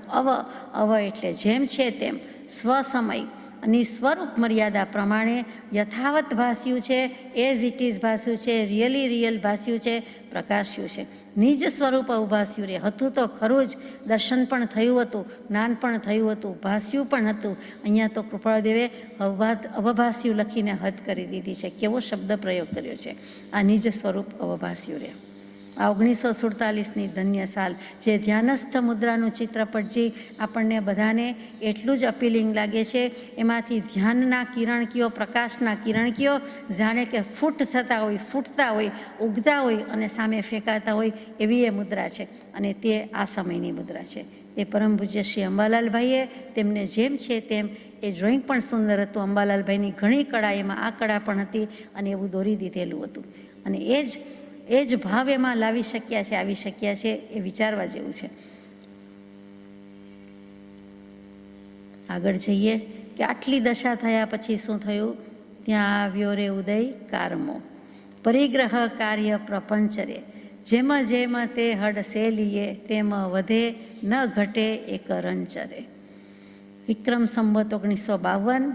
અવ એટલે જેમ છે તેમ, સ્વસમય અને સ્વરૂપ મર્યાદા પ્રમાણે યથાવત ભાસ્યું છે, એઝ ઇટ ઇઝ ભાસ્યું છે, રિયલ ભાસ્યું છે, પ્રકાશ્યું છે. નિજ સ્વરૂપ અવભાસ્યું રે. હતું તો ખરું જ, દર્શન પણ થયું હતું, જ્ઞાન પણ થયું હતું, ભાસ્યું પણ હતું. અહીંયા તો કૃપાળદેવે અવભાસ્યું લખીને હદ કરી દીધી છે. કેવો શબ્દ પ્રયોગ કર્યો છે! આ નિજ સ્વરૂપ અવભાસ્યું રે. આ 1947ની ધન્ય સાલ, જે ધ્યાનસ્થ મુદ્રાનું ચિત્રપટજી આપણને બધાને એટલું જ અપીલિંગ લાગે છે. એમાંથી ધ્યાનના કિરણકીઓ, પ્રકાશના કિરણકીઓ જાણે કે ફૂટ થતા હોય, ફૂટતા હોય, ઉગતા હોય અને સામે ફેંકાતા હોય એવી એ મુદ્રા છે. અને તે આ સમયની મુદ્રા છે. એ પરમ પૂજ્ય શ્રી અંબાલાલભાઈએ તેમને જેમ છે તેમ, એ ડ્રોઈંગ પણ સુંદર હતું. અંબાલાલભાઈની ઘણી કળા, એમાં આ કળા પણ હતી અને એવું દોરી દીધેલું હતું. અને એ જ ભાવ એમાં લાવી શક્યા છે, આવી શક્યા છે, એ વિચારવા જેવું છે. આગળ જઈએ કે આટલી દશા થયા પછી શું થયું? ત્યાં આવ્યો રે ઉદય કારમો, પરિગ્રહ કાર્ય પ્રપંચ રે. જેમ જેમ તે હડસેલીએ, તેમ વધે ન ઘટે એક રંચરે. વિક્રમ સંવત 1952,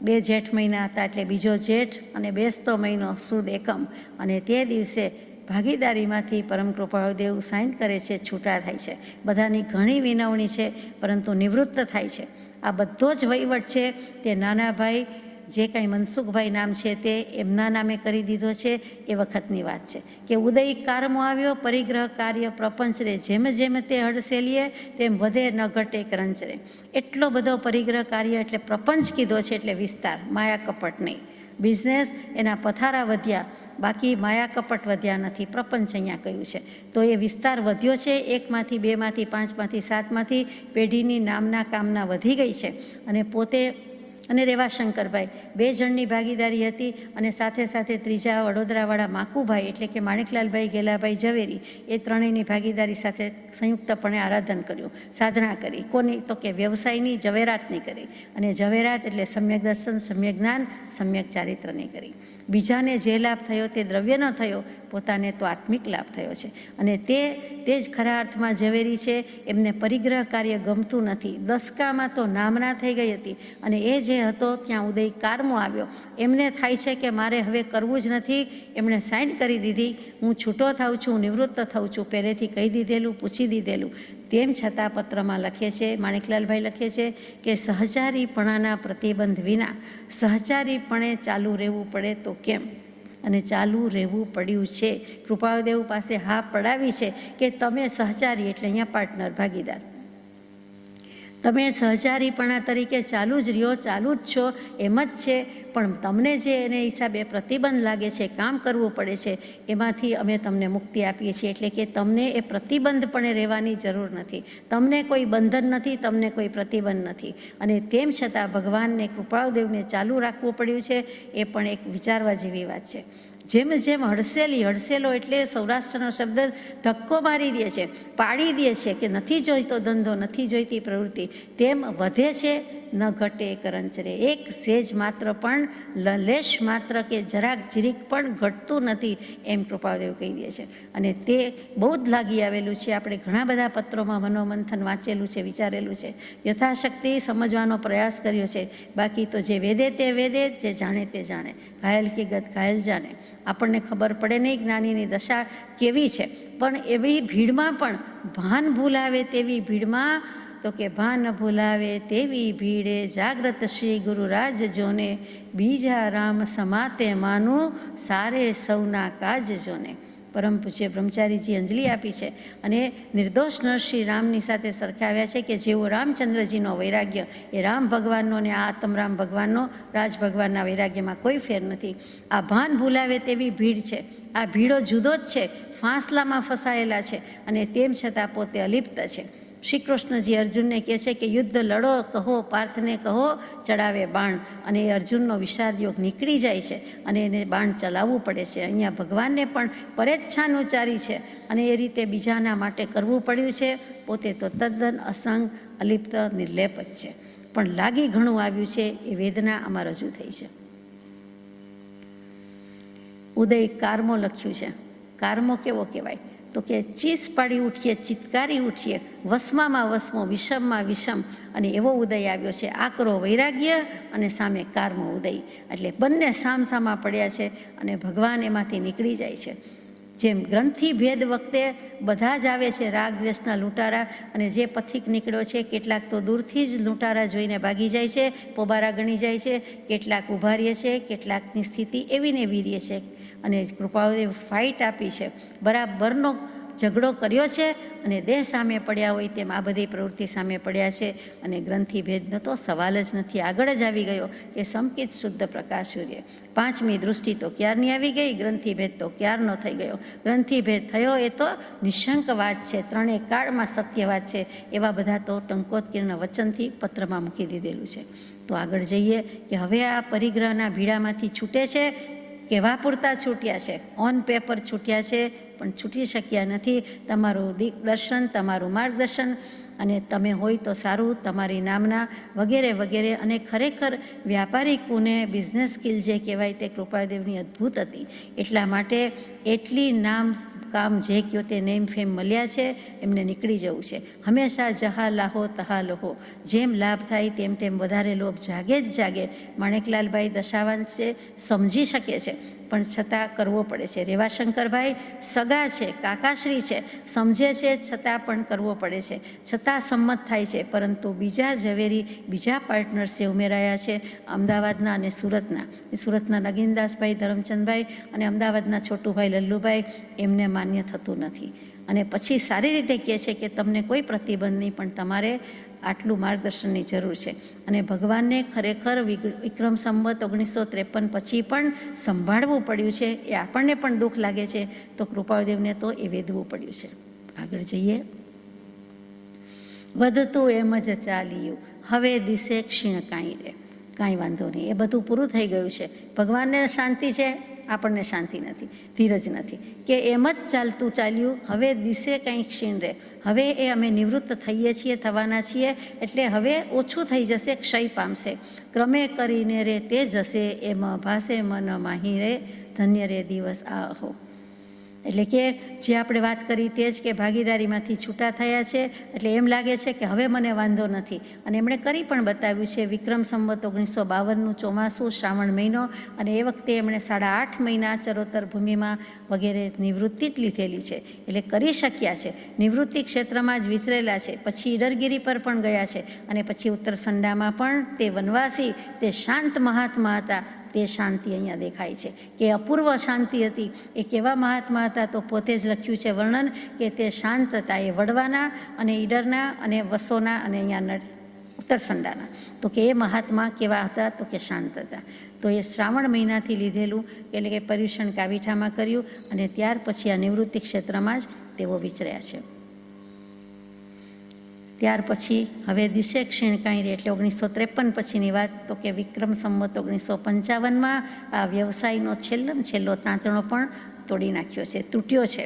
2 જેઠ મહિના હતા, એટલે બીજો જેઠ અને બેસતો મહિનો સુદ એકમ. અને તે દિવસે ભાગીદારીમાંથી પરમ કૃપાળુદેવ સાઇન કરે છે, છૂટા થાય છે. બધાની ઘણી વિનવણી છે, પરંતુ નિવૃત્ત થાય છે. આ બધો જ વહીવટ છે તે નાના ભાઈ, જે કાંઈ મનસુખભાઈ નામ છે તે એમના નામે કરી દીધો છે. એ વખતની વાત છે કે ઉદય કારમો આવ્યો, પરિગ્રહ કાર્ય પ્રપંચ રે. જેમ જેમ તે હડસેલીએ, તેમ વધે ન ઘટે ક્રંચ રે. એટલો બધો પરિગ્રહ કાર્ય એટલે પ્રપંચ કીધો છે, એટલે વિસ્તાર, માયા કપટ નહીં. બિઝનેસ એના પથારા વધ્યા, બાકી માયા કપટ વધ્યા નથી. પ્રપંચ અહીંયા કહ્યું છે. તો એ વિસ્તાર વધ્યો છે. 1માંથી 2માંથી 5માંથી 7માંથી પેઢીની નામના કામના વધી ગઈ છે. અને પોતે અને રેવાશંકરભાઈ 2 જણની ભાગીદારી હતી. અને સાથે સાથે ત્રીજા વડોદરાવાળા માકુભાઈ એટલે કે માણેકલાલભાઈ ગેલાભાઈ ઝવેરી, એ ત્રણેયની ભાગીદારી સાથે સંયુક્તપણે આરાધન કર્યું, સાધના કરી. કોની? તો કે વ્યવસાયની, ઝવેરાતની કરી. અને ઝવેરાત એટલે સમ્યક દર્શન, સમ્યક જ્ઞાન, સમ્યક ચારિત્રની કરી. બીજાને જે લાભ થયો તે દ્રવ્યનો થયો, પોતાને તો આત્મિક લાભ થયો છે. અને તે જ ખરા અર્થમાં ઝવેરી છે. એમને પરિગ્રહ કાર્ય ગમતું નથી. દસકામાં તો નામના થઈ ગઈ હતી. અને એ જે હતો ત્યાં ઉદય કારમો આવ્યો. એમને થાય છે કે મારે હવે કરવું જ નથી. એમણે સાઇન કરી દીધી, હું છૂટો થાઉં છું, નિવૃત્ત થાઉં છું. પહેલેથી કહી દીધેલું, પૂછી દીધેલું. તેમ છતાં પત્રમાં લખે છે, માણેકલાલભાઈ લખે છે કે સહચારીપણાના પ્રતિબંધ વિના સહચારીપણે ચાલુ રહેવું પડે તો કેમ? અને ચાલુ રહેવું પડ્યું છે. કૃપાળુદેવ પાસે હા પડાવી છે કે તમે સહચારી એટલે અહીંયા પાર્ટનર, ભાગીદાર, તમે સહચારીપણા તરીકે ચાલુ જ રહ્યો, ચાલુ જ છો, એમ જ છે. પણ તમને જે એને હિસાબે પ્રતિબંધ લાગે છે, કામ કરવું પડે છે, એમાંથી અમે તમને મુક્તિ આપીએ છીએ. એટલે કે તમને એ પ્રતિબંધપણે રહેવાની જરૂર નથી. તમને કોઈ બંધન નથી, તમને કોઈ પ્રતિબંધ નથી. અને તેમ છતાં ભગવાનને, કૃપાળુદેવને ચાલુ રાખવું પડ્યું છે. એ પણ એક વિચારવા જેવી વાત છે. જેમ જેમ હડસેલો એટલે સૌરાષ્ટ્રનો શબ્દ ધક્કો મારી દે છે, પાડી દે છે કે નથી જોઈતો ધંધો, નથી જોઈતી પ્રવૃત્તિ, તેમ વધે છે ન ઘટે કરંચરે. એક સેજ માત્ર પણ, લેશ માત્ર કે જરાક જીરીક પણ ઘટતું નથી, એમ કૃપાળુદેવ કહી દે છે. અને તે બહુ જ લાગી આવેલું છે. આપણે ઘણા બધા પત્રોમાં મનોમંથન વાંચેલું છે, વિચારેલું છે, યથાશક્તિ સમજવાનો પ્રયાસ કર્યો છે. બાકી તો જે વેદે તે વેદે, જે જાણે તે જાણે, ઘાયલ કી ગત ઘાયલ જાણે. આપણને ખબર પડે નહીં જ્ઞાનીની દશા કેવી છે. પણ એવી ભીડમાં પણ, ભાન ભૂલાવે તેવી ભીડમાં, તો કે ભાન ભૂલાવે તેવી ભીડે જાગ્રત શ્રી ગુરુરાજ જોને, બીજા રામ સમાતે માનું સારે સૌના કાજ જોને. પરમ પૂજ્ય બ્રહ્મચારીજી અંજલિ આપી છે અને નિર્દોષ નર શ્રી રામની સાથે સરખાવ્યા છે કે જેવો રામચંદ્રજીનો વૈરાગ્ય એ રામ ભગવાનનો ને આ આત્મરામ ભગવાનનો રાજ ભગવાનના વૈરાગ્યમાં કોઈ ફેર નથી. આ ભાન ભૂલાવે તેવી ભીડ છે. આ ભીડો જુદો જ છે, ફાંસલામાં ફસાયેલા છે અને તેમ છતાં પોતે અલિપ્ત છે. શ્રી કૃષ્ણજી અર્જુનને કહે છે કે યુદ્ધ લડો, કહો પાર્થને કહો ચડાવે બાણ, અને એ અર્જુનનો વિષાદ યોગ નીકળી જાય છે અને એને બાણ ચલાવવું પડે છે. અહીંયા ભગવાનને પણ પરેચ્છાન ઉચ્ચારી છે અને એ રીતે બીજાના માટે કરવું પડ્યું છે. પોતે તો તદ્દન અસંગ, અલિપ્ત, નિર્લેપ જ છે, પણ લાગી ઘણું આવ્યું છે એ વેદના આમાં રજૂ થઈ છે. ઉદય કારમો લખ્યું છે. કારમો કેવો કહેવાય તો કે ચીસ પાડી ઉઠીએ, ચિત્કારી ઉઠીએ, વસમામાં વસમો, વિષમમાં વિષમ, અને એવો ઉદય આવ્યો છે. આકરો વૈરાગ્ય અને સામે કારમો ઉદય, એટલે બંને સામસામા પડ્યા છે અને ભગવાન એમાંથી નીકળી જાય છે. જેમ ગ્રંથિ ભેદ વખતે બધા જ આવે છે રાગ દ્વેષના લૂંટારા, અને જે પથિક નીકળ્યો છે કેટલાક તો દૂરથી જ લૂંટારા જોઈને ભાગી જાય છે, પોબારા ગણી જાય છે, કેટલાક ઊભા રહે છે, કેટલાકની સ્થિતિ એવી ને એવી રહે છે. અને કૃપાળુદેવ ફાઇટ આપી છે, બરાબરનો ઝઘડો કર્યો છે અને દેહ સામે પડ્યા હોય તેમ આ બધી પ્રવૃત્તિ સામે પડ્યા છે. અને ગ્રંથિ ભેદનો તો સવાલ જ નથી, આગળ જ આવી ગયો કે સમકિત શુદ્ધ પ્રકાશ સૂર્ય. પાંચમી દૃષ્ટિ તો ક્યારની આવી ગઈ, ગ્રંથિ ભેદ તો ક્યારનો થઈ ગયો. ગ્રંથિ ભેદ થયો એ તો નિશંક વાત છે, ત્રણેય કાળમાં સત્ય વાત છે. એવા બધા તો ટંકોત્કીર્ણ વચનથી પત્રમાં મૂકી દીધેલું છે. તો આગળ જઈએ કે હવે આ પરિગ્રહના ભીડામાંથી છૂટે છે, કેવા પૂરતા છૂટ્યા છે, ઓન પેપર છૂટ્યા છે, પણ છૂટી શક્યા નથી. તમારું દિગ્દર્શન, તમારું માર્ગદર્શન, અને તમે હોય તો સારું, તમારી નામના વગેરે વગેરે. અને ખરેખર વ્યાપારિકોને બિઝનેસ સ્કિલ જે કહેવાય તે કૃપાદેવની અદ્ભુત હતી. એટલા માટે એટલી નામ કામ જે કયો તે નેમ ફેમ મળ્યા છે, એમને નીકળી જવું છે. હંમેશા જહા લાહો તહા લોહો, જેમ લાભ થાય તેમ તેમ વધારે લોભ જાગે જ જાગે. માણેકલાલભાઈ દશાવાંશ છે, સમજી શકે છે પણ છતાં કરવો પડે છે. રેવાશંકરભાઈ સગા છે, કાકાશ્રી છે, સમજે છે છતાં પણ કરવો પડે છે, છતાં સંમત થાય છે. પરંતુ બીજા ઝવેરી, બીજા પાર્ટનર્સ જે ઉમેરાયા છે અમદાવાદના અને સુરતના નગીનદાસભાઈ, ધરમચંદભાઈ અને અમદાવાદના છોટુભાઈ, લલ્લુભાઈ, એમને માન્ય થતું નથી. અને પછી સારી રીતે કહે છે કે તમને કોઈ પ્રતિબંધ નહીં, પણ તમારે આટલું માર્ગદર્શનની જરૂર છે. અને ભગવાનને ખરેખર વિક્રમ સંવત 1953 પછી પણ સંભાળવું પડ્યું છે. એ આપણને પણ દુઃખ લાગે છે, તો કૃપાળુદેવને તો એ વેદવું પડ્યું છે. આગળ જઈએ. વધતું એમ જ ચાલ્યું, હવે દિશે ક્ષીણ કાંઈ રે. કાંઈ વાંધો નહીં, એ બધું પૂરું થઈ ગયું છે. ભગવાનને શાંતિ છે, આપણને શાંતિ નથી, ધીરજ નથી, કે એમ જ ચાલતું ચાલ્યું, હવે દિશે કંઈ ક્ષીણ રહે. હવે એ અમે નિવૃત્ત થઈએ છીએ, થવાના છીએ, એટલે હવે ઓછું થઈ જશે, ક્ષય પામશે. ક્રમે કરીને રે તે જશે, એમાં ભાસે મન માહી રે, ધન્ય રે દિવસ આ અહો. એટલે કે જે આપણે વાત કરી તે જ કે ભાગીદારીમાંથી છૂટા થયા છે, એટલે એમ લાગે છે કે હવે મને વાંધો નથી. અને એમણે કરી પણ બતાવ્યું છે. વિક્રમ સંવત 1952નું ચોમાસું, શ્રાવણ મહિનો, અને એ વખતે એમણે 8.5 મહિના ચરોતર ભૂમિમાં વગેરે નિવૃત્તિ જ લીધેલી છે. એટલે કરી શક્યા છે, નિવૃત્તિ ક્ષેત્રમાં જ વિચરેલા છે. પછી ઈડરગીરી પર પણ ગયા છે, અને પછી ઉત્તરસંડામાં પણ તે વનવાસી, તે શાંત મહાત્મા હતા. તે શાંતિ અહીંયા દેખાય છે કે અપૂર્વ શાંતિ હતી. એ કેવા મહાત્મા હતા તો પોતે જ લખ્યું છે વર્ણન કે તે શાંત હતા. એ વડવાના અને ઈડરના અને વસોના અને અહીંયા ઉત્તરસંડાના. તો કે એ મહાત્મા કેવા હતા તો કે શાંત હતા. તો એ શ્રાવણ મહિનાથી લીધેલું, એટલે કે પર્યુષણ કાવીઠામાં કર્યું, અને ત્યાર પછી આ નિવૃત્તિ ક્ષેત્રમાં જ તેઓ વિચર્યા છે. ત્યાર પછી હવે દિશે ક્ષીણ કાંઈ રે, એટલે 1953 પછીની વાત. તો કે વિક્રમ સંવત 1955માં આ વ્યવસાયનો છેલ્લો તાંતણો પણ તોડી નાખ્યો છે, તૂટ્યો છે.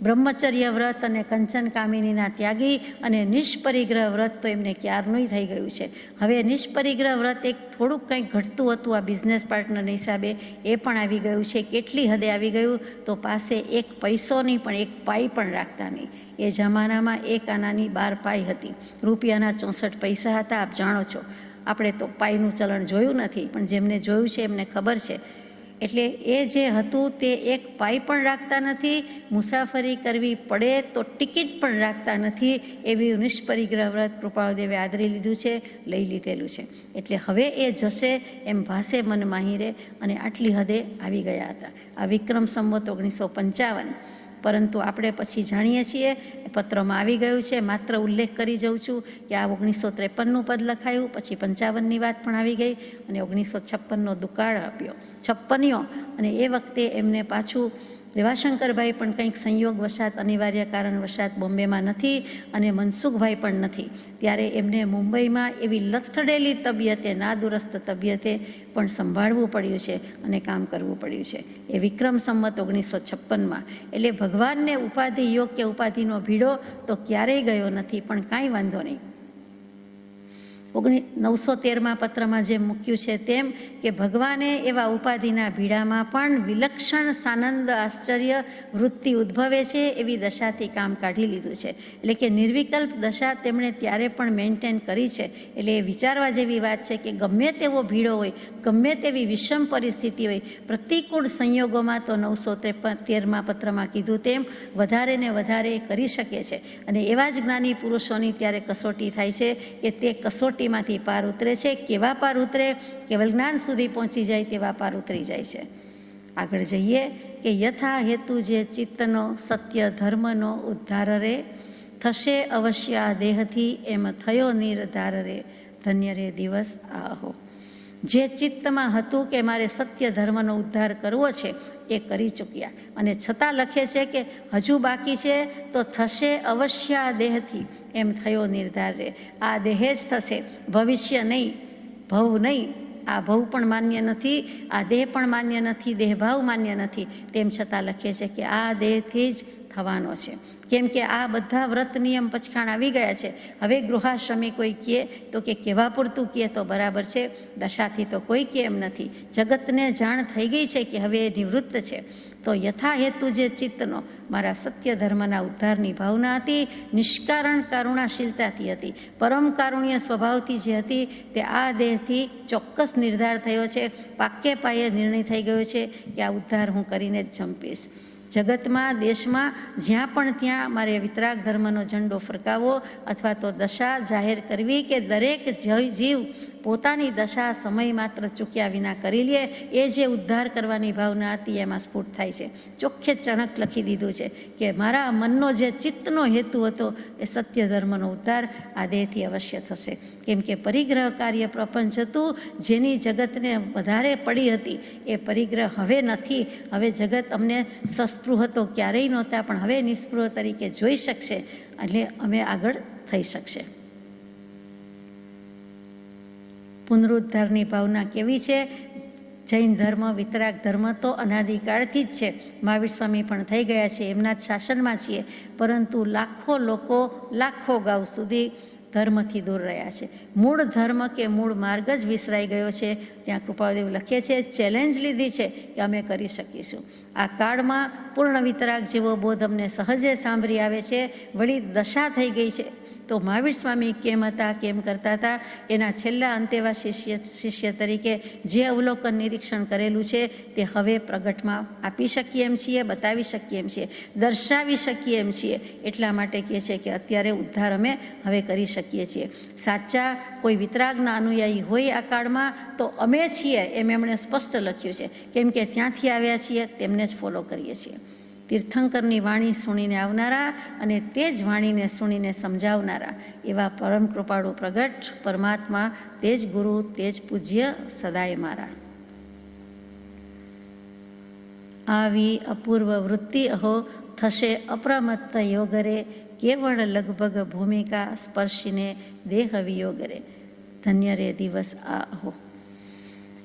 બ્રહ્મચર્ય વ્રત અને કંચન કામિનીના ત્યાગી અને નિષ્પરિગ્રહ વ્રત તો એમને ક્યારનું થઈ ગયું છે. હવે નિષ્પરિગ્રહ વ્રત એક થોડુંક કંઈક ઘટતું હતું આ બિઝનેસ પાર્ટનરના હિસાબે, એ પણ આવી ગયું છે. કેટલી હદે આવી ગયું તો પાસે એક પૈસો નહીં પણ એક પાઈ પણ રાખતા નહીં. એ જમાનામાં એક આનાની 12 પાઈ હતી, રૂપિયાના 64 પૈસા હતા. આપ જાણો છો, આપણે તો પાઈનું ચલણ જોયું નથી, પણ જેમને જોયું છે એમને ખબર છે એટલે એ જે હતું તે એક પાઈ પણ રાખતા નથી, મુસાફરી કરવી પડે તો ટિકિટ પણ રાખતા નથી, એવી નિષ્પરિગ્રહ વ્રત કૃપાળુદેવે આદરી લીધું છે, લઈ લીધેલું છે. એટલે હવે એ જશે એમ ભાસે મન માહીરે, અને આટલી હદે આવી ગયા હતા. આ વિક્રમ સંવત 1955. પરંતુ આપણે પછી જાણીએ છીએ, પત્રમાં આવી ગયું છે. માત્ર ઉલ્લેખ કરી જાઉં છું કે આ 1953નું પદ લખાયું, પછી 55ની વાત પણ આવી ગઈ, અને 1956નો દુકાળ આપ્યો, 56યો. અને એ વખતે એમને પાછું રેવાશંકરભાઈ પણ કંઈક સંયોગવશાત, અનિવાર્ય કારણવશાત બોમ્બેમાં નથી, અને મનસુખભાઈ પણ નથી. ત્યારે એમને મુંબઈમાં એવી લથડેલી તબિયતે, નાદુરસ્ત તબિયતે પણ સંભાળવું પડ્યું છે અને કામ કરવું પડ્યું છે. એ વિક્રમ સંવત 1956માં. એટલે ભગવાનને ઉપાધિ યોગ કે ઉપાધિનો ભીડો તો ક્યારેય ગયો નથી. પણ કાંઈ વાંધો નહીં. 913માં પત્રમાં જેમ મૂક્યું છે તેમ કે ભગવાને એવા ઉપાધિના ભીડામાં પણ વિલક્ષણ સાનંદ આશ્ચર્ય વૃત્તિ ઉદ્ભવે છે એવી દશાથી કામ કાઢી લીધું છે. એટલે કે નિર્વિકલ્પ દશા તેમણે ત્યારે પણ મેન્ટેન કરી છે. એટલે એ વિચારવા જેવી વાત છે કે ગમે તેવો ભીડો હોય, ગમે તેવી વિષમ પરિસ્થિતિ હોય, પ્રતિકૂળ સંયોગોમાં તો 913માં પત્રમાં કીધું તેમ વધારે ને વધારે કરી શકે છે. અને એવા જ જ્ઞાની પુરુષોની ત્યારે કસોટી થાય છે કે તે કસોટીમાંથી પાર ઉતરે છે. કેવા પાર ઉતરે? કેવલ જ્ઞાન સુધી પહોંચી જાય તેવા પાર ઉતરી જાય છે. આગળ જઈએ કે યથા હેતુ જે ચિત્તનો સત્ય ધર્મનો ઉદ્ધાર રે, થશે અવશ્ય આ દેહથી એમ થયો નિર્ધાર રે, ધન્ય રે દિવસ આહો. જે ચિત્તમાં હતું કે મારે સત્ય ધર્મનો ઉદ્ધાર કરવો છે એ કરી ચૂક્યા, અને છતાં લખે છે કે હજુ બાકી છે તો થશે અવશ્ય આ દેહથી એમ થયો નિર્ધાર રે. આ દેહે જ થશે, ભવિષ્ય નહીં, ભવ નહીં. આ ભવ પણ માન્ય નથી, આ દેહ પણ માન્ય નથી, દેહભાવ માન્ય નથી. તેમ છતાં લખે છે કે આ દેહથી જ થવાનો છે. કેમ કે આ બધા વ્રત નિયમ પચખાણ આવી ગયા છે. હવે ગૃહાશ્રમી કોઈ કહે તો કે કેવા પૂરતું કહે તો બરાબર છે, દશાથી તો કોઈ કહે એમ નથી. જગતને જાણ થઈ ગઈ છે કે હવે એ નિવૃત્ત છે. તો યથા હેતુ જે ચિત્તનો મારા સત્ય ધર્મના ઉદ્ધારની ભાવના હતી, નિષ્કારણ કરુણાશીલતાથી હતી, પરમ કારુણ્ય સ્વભાવથી જે હતી, તે આ દેહથી ચોક્કસ નિર્ધાર થયો છે. પાકે પાયે નિર્ણય થઈ ગયો છે કે આ ઉદ્ધાર હું કરીને જ જંપીશ. જગતમાં, દેશમાં જ્યાં પણ ત્યાં મારે વિતરાગ ધર્મનો ઝંડો ફરકાવવો અથવા તો દશા જાહેર કરવી કે દરેક જીવ પોતાની દશા સમય માત્ર ચૂક્યા વિના કરી લે, એ જે ઉદ્ધાર કરવાની ભાવના હતી એમાં સ્ફુટ થાય છે. ચોખ્ખે ચણક લખી દીધું છે કે મારા મનનો જે ચિત્તનો હેતુ હતો એ સત્ય ધર્મનો ઉદ્ધાર આ દેહથી અવશ્ય થશે. કેમ કે પરિગ્રહ કાર્ય પ્રપંચ હતું, જેની જગતને વધારે પડી હતી, એ પરિગ્રહ હવે નથી. હવે જગત અમને સસ્પૃહ તો ક્યારેય નહોતા, પણ હવે નિસ્પૃહ તરીકે જોઈ શકશે, એટલે અમે આગળ થઈ શકશે. પુનરુદ્ધારની ભાવના કેવી છે? જૈન ધર્મ, વિતરાગ ધર્મ તો અનાદિકાળથી જ છે. મહાવીર સ્વામી પણ થઈ ગયા છે, એમના જ શાસનમાં છીએ, પરંતુ લાખો લોકો લાખો ગાઉ સુધી ધર્મથી દૂર રહ્યા છે. મૂળ ધર્મ કે મૂળ માર્ગ જ વિસરાઈ ગયો છે. ત્યાં કૃપાળુદેવ લખે છે, ચેલેન્જ લીધી છે કે અમે કરી શકીશું. આ કાળમાં પૂર્ણ વિતરાગ જેવો બોધ અમને સહજે સાંભળી આવે છે. વળી દશા થઈ ગઈ છે તો મહાવીર સ્વામી કેમ હતા, કેમ કરતા હતા, એના છેલ્લા અંતેવા શિષ્ય તરીકે જે અવલોકન નિરીક્ષણ કરેલું છે તે હવે પ્રગટમાં આપી શકીએ એમ છીએ, બતાવી શકીએ એમ છીએ, દર્શાવી શકીએ એમ છીએ. એટલા માટે કહે છે કે અત્યારે ઉદ્ધાર અમે હવે કરી શકીએ છીએ. સાચા કોઈ વિતરાગના અનુયાયી હોય આ કાળમાં તો અમે છીએ એમ એમણે સ્પષ્ટ લખ્યું છે. કેમ કે ત્યાંથી આવ્યા છીએ, તેમને જ ફોલો કરીએ છીએ. તીર્થંકરની વાણી સુણીને આવનારા અને તે જ વાણીને સુણીને સમજાવનારા એવા પરમ કૃપાળુ પ્રગટ પરમાત્મા, તે જ ગુરુ, તે જ પૂજ્ય સદાય મારા. આવી અપૂર્વ વૃત્તિ અહો થશે અપ્રમત્ત યોગરે, કેવળ લગભગ ભૂમિકા સ્પર્શીને દેહ વિયોગરે, ધન્ય રે દિવસ આ અહો.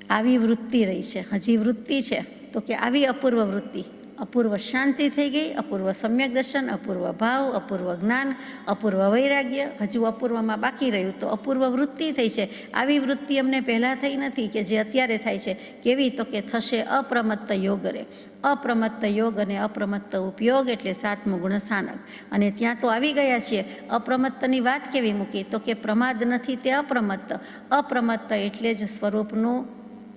આવી વૃત્તિ રહી છે, હજી વૃત્તિ છે તો કે આવી અપૂર્વ વૃત્તિ. અપૂર્વ શાંતિ થઈ ગઈ, અપૂર્વ સમ્યક દર્શન, અપૂર્વ ભાવ, અપૂર્વ જ્ઞાન, અપૂર્વ વૈરાગ્ય, હજુ અપૂર્વમાં બાકી રહ્યું તો અપૂર્વ વૃત્તિ થઈ છે. આવી વૃત્તિ અમને પહેલાં થઈ નથી કે જે અત્યારે થાય છે. કેવી? તો કે થશે અપ્રમત્ત યોગરે. અપ્રમત્ત યોગ અને અપ્રમત્ત ઉપયોગ એટલે 7મું ગુણ સ્થાનક. અને ત્યાં તો આવી ગયા છીએ. અપ્રમત્તની વાત કેવી મૂકી? તો કે પ્રમાદ નથી તે અપ્રમત્ત. અપ્રમત્ત એટલે જ સ્વરૂપનું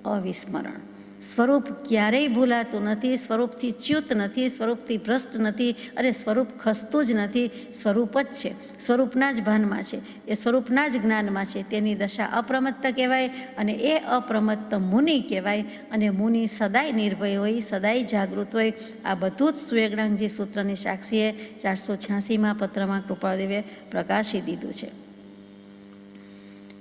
અવિસ્મરણ. સ્વરૂપ ક્યારેય ભૂલાતું નથી, સ્વરૂપથી ચ્યુત નથી, સ્વરૂપથી ભ્રષ્ટ નથી, અને સ્વરૂપ ખસતું જ નથી. સ્વરૂપ જ છે, સ્વરૂપના જ ભાનમાં છે, એ સ્વરૂપના જ જ્ઞાનમાં છે. તેની દશા અપ્રમત્ત કહેવાય, અને એ અપ્રમત્ત મુનિ કહેવાય. અને મુનિ સદાય નિર્ભય હોય, સદાય જાગૃત હોય. આ બધું જ સુયજ્ઞાનજી સૂત્રની સાક્ષીએ 486માં પત્રમાં કૃપાળદેવે પ્રકાશી દીધું છે.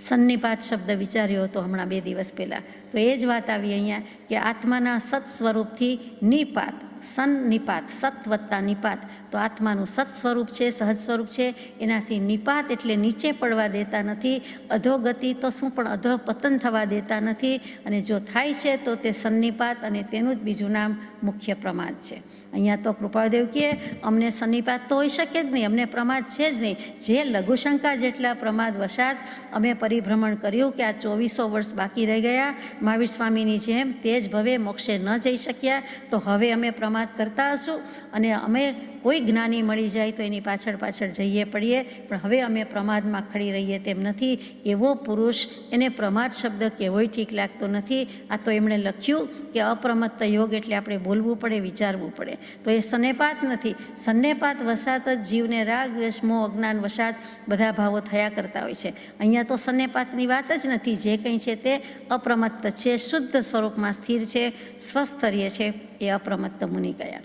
સન્નિપાત શબ્દ વિચાર્યો હતો હમણાં 2 દિવસ પહેલાં, તો એ જ વાત આવી અહીંયા કે આત્માના સત સ્વરૂપથી નિપાત, સન્નિપાત, સત વત્તા નિપાત. તો આત્માનું સત સ્વરૂપ છે, સહજ સ્વરૂપ છે, એનાથી નિપાત એટલે નીચે પડવા દેતા નથી, અધોગતિ તો શું પણ અધોપતન થવા દેતા નથી. અને જો થાય છે તો તે સન્નિપાત, અને તેનું જ બીજું નામ મુખ્ય પ્રમાદ છે. અહીંયા તો કૃપાળદેવ કહે અમને સન્નિપાત તો હોઈ શકે જ નહીં, અમને પ્રમાદ છે જ નહીં. જે લઘુશંકા જેટલા પ્રમાદ વશાત અમે પરિભ્રમણ કર્યું કે આ 2400 વર્ષ બાકી રહી ગયા મહાવીર સ્વામીની જેમ, તે જ ભવે મોક્ષે ન જઈ શક્યા, તો હવે અમે પ્રમાદ કરતા હશું, અને અમે કોઈ જ્ઞાની મળી જાય તો એની પાછળ પાછળ જઈએ પડીએ, પણ હવે અમે પ્રમાદમાં ખડી રહીએ તેમ નથી. એવો પુરુષ, એને પ્રમાદ શબ્દ કેવોય ઠીક લાગતો નથી. આ તો એમણે લખ્યું કે અપ્રમત્ત યોગ એટલે આપણે બોલવું પડે, વિચારવું પડે. તો એ સન્નેપાત નથી. સન્નેપાત વસાત જ જીવને રાગ, દ્વેષ, મોહ, અજ્ઞાન વસાત બધા ભાવો થયા કરતા હોય છે. અહીંયા તો સન્નેપાતની વાત જ નથી. જે કંઈ છે તે અપ્રમત્ત છે, શુદ્ધ સ્વરૂપમાં સ્થિર છે, સ્વસ્તરીય છે, એ અપ્રમત્ત મુનિ કયા.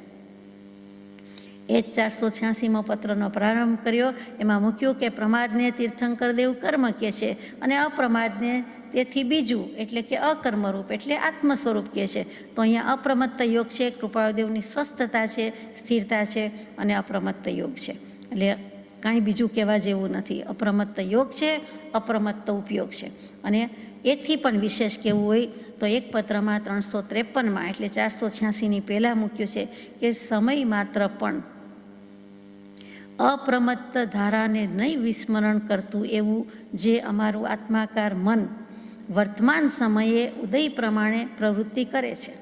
એ જ 486મો પત્રનો પ્રારંભ કર્યો. એમાં મૂક્યું કે પ્રમાદને તીર્થંકર દેવ કર્મ કહે છે, અને અપ્રમાદને તેથી બીજું એટલે કે અકર્મરૂપ એટલે આત્મ સ્વરૂપ કહે છે. તો અહીંયા અપ્રમત્ત યોગ છે, કૃપાળદેવની સ્વસ્થતા છે, સ્થિરતા છે, અને અપ્રમત્ત યોગ છે. એટલે કાંઈ બીજું કહેવા જેવું નથી. અપ્રમત્ત યોગ છે, અપ્રમત્ત ઉપયોગ છે. અને એથી પણ વિશેષ કહેવું હોય તો એક પત્રમાં 353માં એટલે 486ની પહેલાં મૂક્યું છે કે સમય માત્ર પણ અપ્રમત્ત ધારાને નહીં વિસ્મરણ કરતું એવું જે અમારું આત્માકાર મન વર્તમાન સમયે ઉદય પ્રમાણે પ્રવૃત્તિ કરે છે.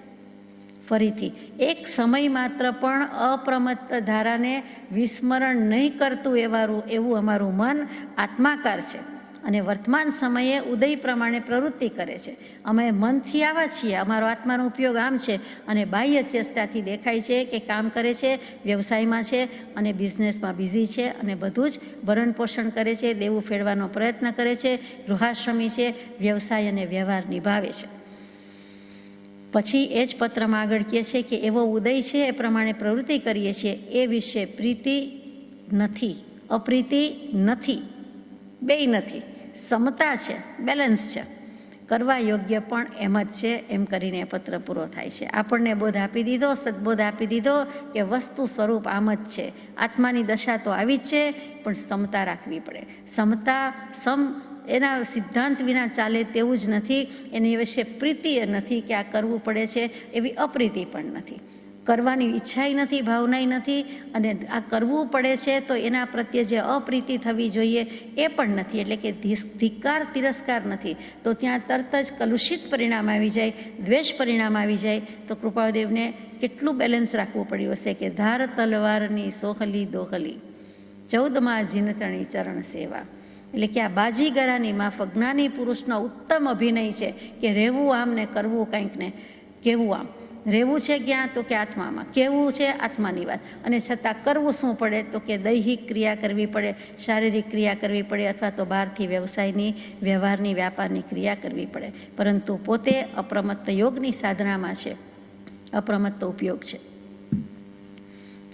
ફરીથી, એક સમય માત્ર પણ અપ્રમત્ત ધારાને વિસ્મરણ નહીં કરતું એવું અમારું મન આત્માકાર છે, અને વર્તમાન સમયે ઉદય પ્રમાણે પ્રવૃત્તિ કરે છે. અમે મનથી આવા છીએ, અમારો આત્માનો ઉપયોગ આમ છે, અને બાહ્ય ચેષ્ટાથી દેખાય છે કે કામ કરે છે, વ્યવસાયમાં છે, અને બિઝનેસમાં બિઝી છે, અને બધું જ ભરણ પોષણ કરે છે, દેવું ફેરવાનો પ્રયત્ન કરે છે, ગૃહાશ્રમી છે, વ્યવસાય અને વ્યવહાર નિભાવે છે. પછી એ જ પત્રમાં આગળ કહે છે કે એવો ઉદય છે એ પ્રમાણે પ્રવૃત્તિ કરીએ છીએ, એ વિશે પ્રીતિ નથી, અપ્રીતિ નથી, બેય નથી, સમતા છે, બેલેન્સ છે, કરવા યોગ્ય પણ એમ જ છે. એમ કરીને પત્ર પૂરો થાય છે. આપણને બોધ આપી દીધો, સદબોધ આપી દીધો કે વસ્તુ સ્વરૂપ આમ જ છે. આત્માની દશા તો આવી જ છે, પણ સમતા રાખવી પડે. સમતા એના સિદ્ધાંત વિના ચાલે તેવું જ નથી. એની વિશે પ્રીતિ નથી કે આ કરવું પડે છે, એવી અપ્રીતિ પણ નથી. કરવાની ઈચ્છાય નથી, ભાવનાય નથી, અને આ કરવું પડે છે તો એના પ્રત્યે જે અપ્રીતિ થવી જોઈએ એ પણ નથી. એટલે કે ધિક્કાર, તિરસ્કાર નથી. તો ત્યાં તરત જ કલુષિત પરિણામ આવી જાય, દ્વેષ પરિણામ આવી જાય. તો કૃપાળદેવને કેટલું બેલેન્સ રાખવું પડ્યું હશે કે ધાર તલવારની સોહલી દોહલી 14માં જીનતણી ચરણ સેવા. એટલે કે આ બાજીગરાની માફક જ્ઞાની પુરુષનો ઉત્તમ અભિનય છે કે રહેવું આમ ને કરવું કંઈક ને કેવું આમ. રહેવું છે ક્યાં? તો કે આત્મામાં. કેવું છે? આત્માની વાત. અને છતાં કરવું શું પડે? તો કે દૈહિક ક્રિયા કરવી પડે, શારીરિક ક્રિયા કરવી પડે, અથવા તો બહારથી વ્યવસાયની, વ્યવહારની, વ્યાપારની ક્રિયા કરવી પડે. પરંતુ પોતે અપ્રમત્ત યોગની સાધનામાં છે, અપ્રમત્ત ઉપયોગ છે.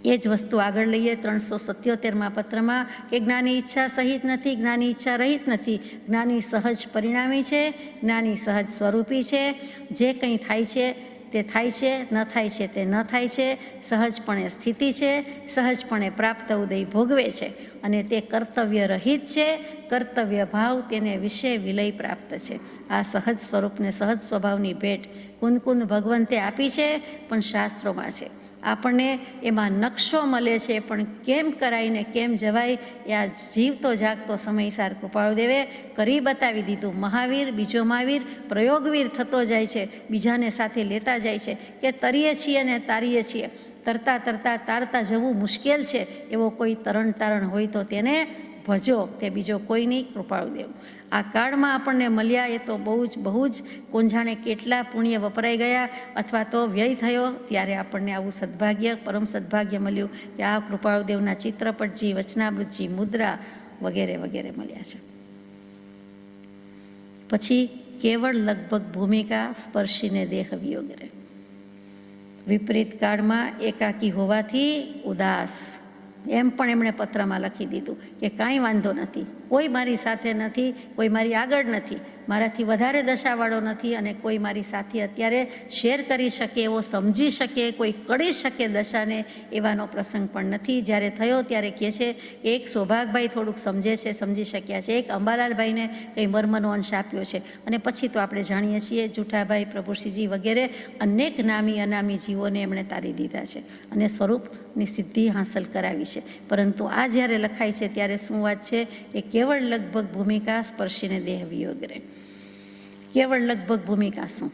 એ જ વસ્તુ આગળ લઈએ 377માં પત્રમાં કે જ્ઞાની ઈચ્છા સહિત નથી, જ્ઞાની ઈચ્છા રહિત નથી, જ્ઞાની સહજ પરિણામી છે, જ્ઞાની સહજ સ્વરૂપી છે. જે કંઈ થાય છે તે થાય છે, ન થાય છે તે ન થાય છે, સહજપણે સ્થિતિ છે, સહજપણે પ્રાપ્ત ઉદય ભોગવે છે, અને તે કર્તવ્ય રહિત છે. કર્તવ્ય ભાવ તેને વિશે વિલય પ્રાપ્ત છે. આ સહજ સ્વરૂપને સહજ સ્વભાવની ભેટ કુંદ ભગવંતે આપી છે, પણ શાસ્ત્રોમાં છે. આપણને એમાં નકશો મળે છે, પણ કેમ કરાઈને કેમ જવાય એ આ જીવતો જાગતો સમયસાર કૃપાળુદેવે કરી બતાવી દીધું. મહાવીર, બીજો મહાવીર પ્રયોગવીર થતો જાય છે, બીજાને સાથે લેતા જાય છે કે તરીએ છીએ ને તારીએ છીએ. તરતા તરતા તારતા જવું મુશ્કેલ છે. એવો કોઈ તરણ તારણ હોય તો તેને ભજો તે બીજો કોઈ નહીં, કૃપાળુદેવ. આ કાળમાં આપણને મળ્યા એ તો બહુ જ કોંજાણે કેટલા પુણ્ય વપરાઈ ગયા અથવા તો વ્યય થયો ત્યારે આપણને આવું સદભાગ્ય, પરમ સદભાગ્ય મળ્યું કે આ કૃપાળુદેવના ચિત્રપટજી, વચનામૃતજી, મુદ્રા વગેરે વગેરે મળ્યા છે. પછી કેવળ લગભગ ભૂમિકા સ્પર્શીને દેહ વિયોગ રે. વિપરીત કાળમાં એકાકી હોવાથી ઉદાસ, એમ પણ એમણે પત્રમાં લખી દીધું કે કાંઈ વાંધો નથી, કોઈ મારી સાથે નથી, કોઈ મારી આગળ નથી, મારાથી વધારે દશાવાળો નથી અને કોઈ મારી સાથે અત્યારે શેર કરી શકે એવો, સમજી શકે, કોઈ કળી શકે દશાને એવાનો પ્રસંગ પણ નથી. જ્યારે થયો ત્યારે કહે છે કે એક સૌભાગભાઈ થોડુંક સમજે છે, સમજી શક્યા છે, એક અંબાલાલભાઈને કંઈ મર્મનો અંશ આપ્યો છે અને પછી તો આપણે જાણીએ છીએ જુઠાભાઈ, પ્રભુશ્રીજી વગેરે અનેક નામી અનામી જીવોને એમણે તારી દીધા છે અને સ્વરૂપની સિદ્ધિ હાંસલ કરાવી છે. પરંતુ આ જ્યારે લખાય છે ત્યારે શું વાત છે કે કેવળ લગભગ ભૂમિકા સ્પર્શીને દેહ વિયોગ રે. કેવળ લગભગ ભૂમિકા શું?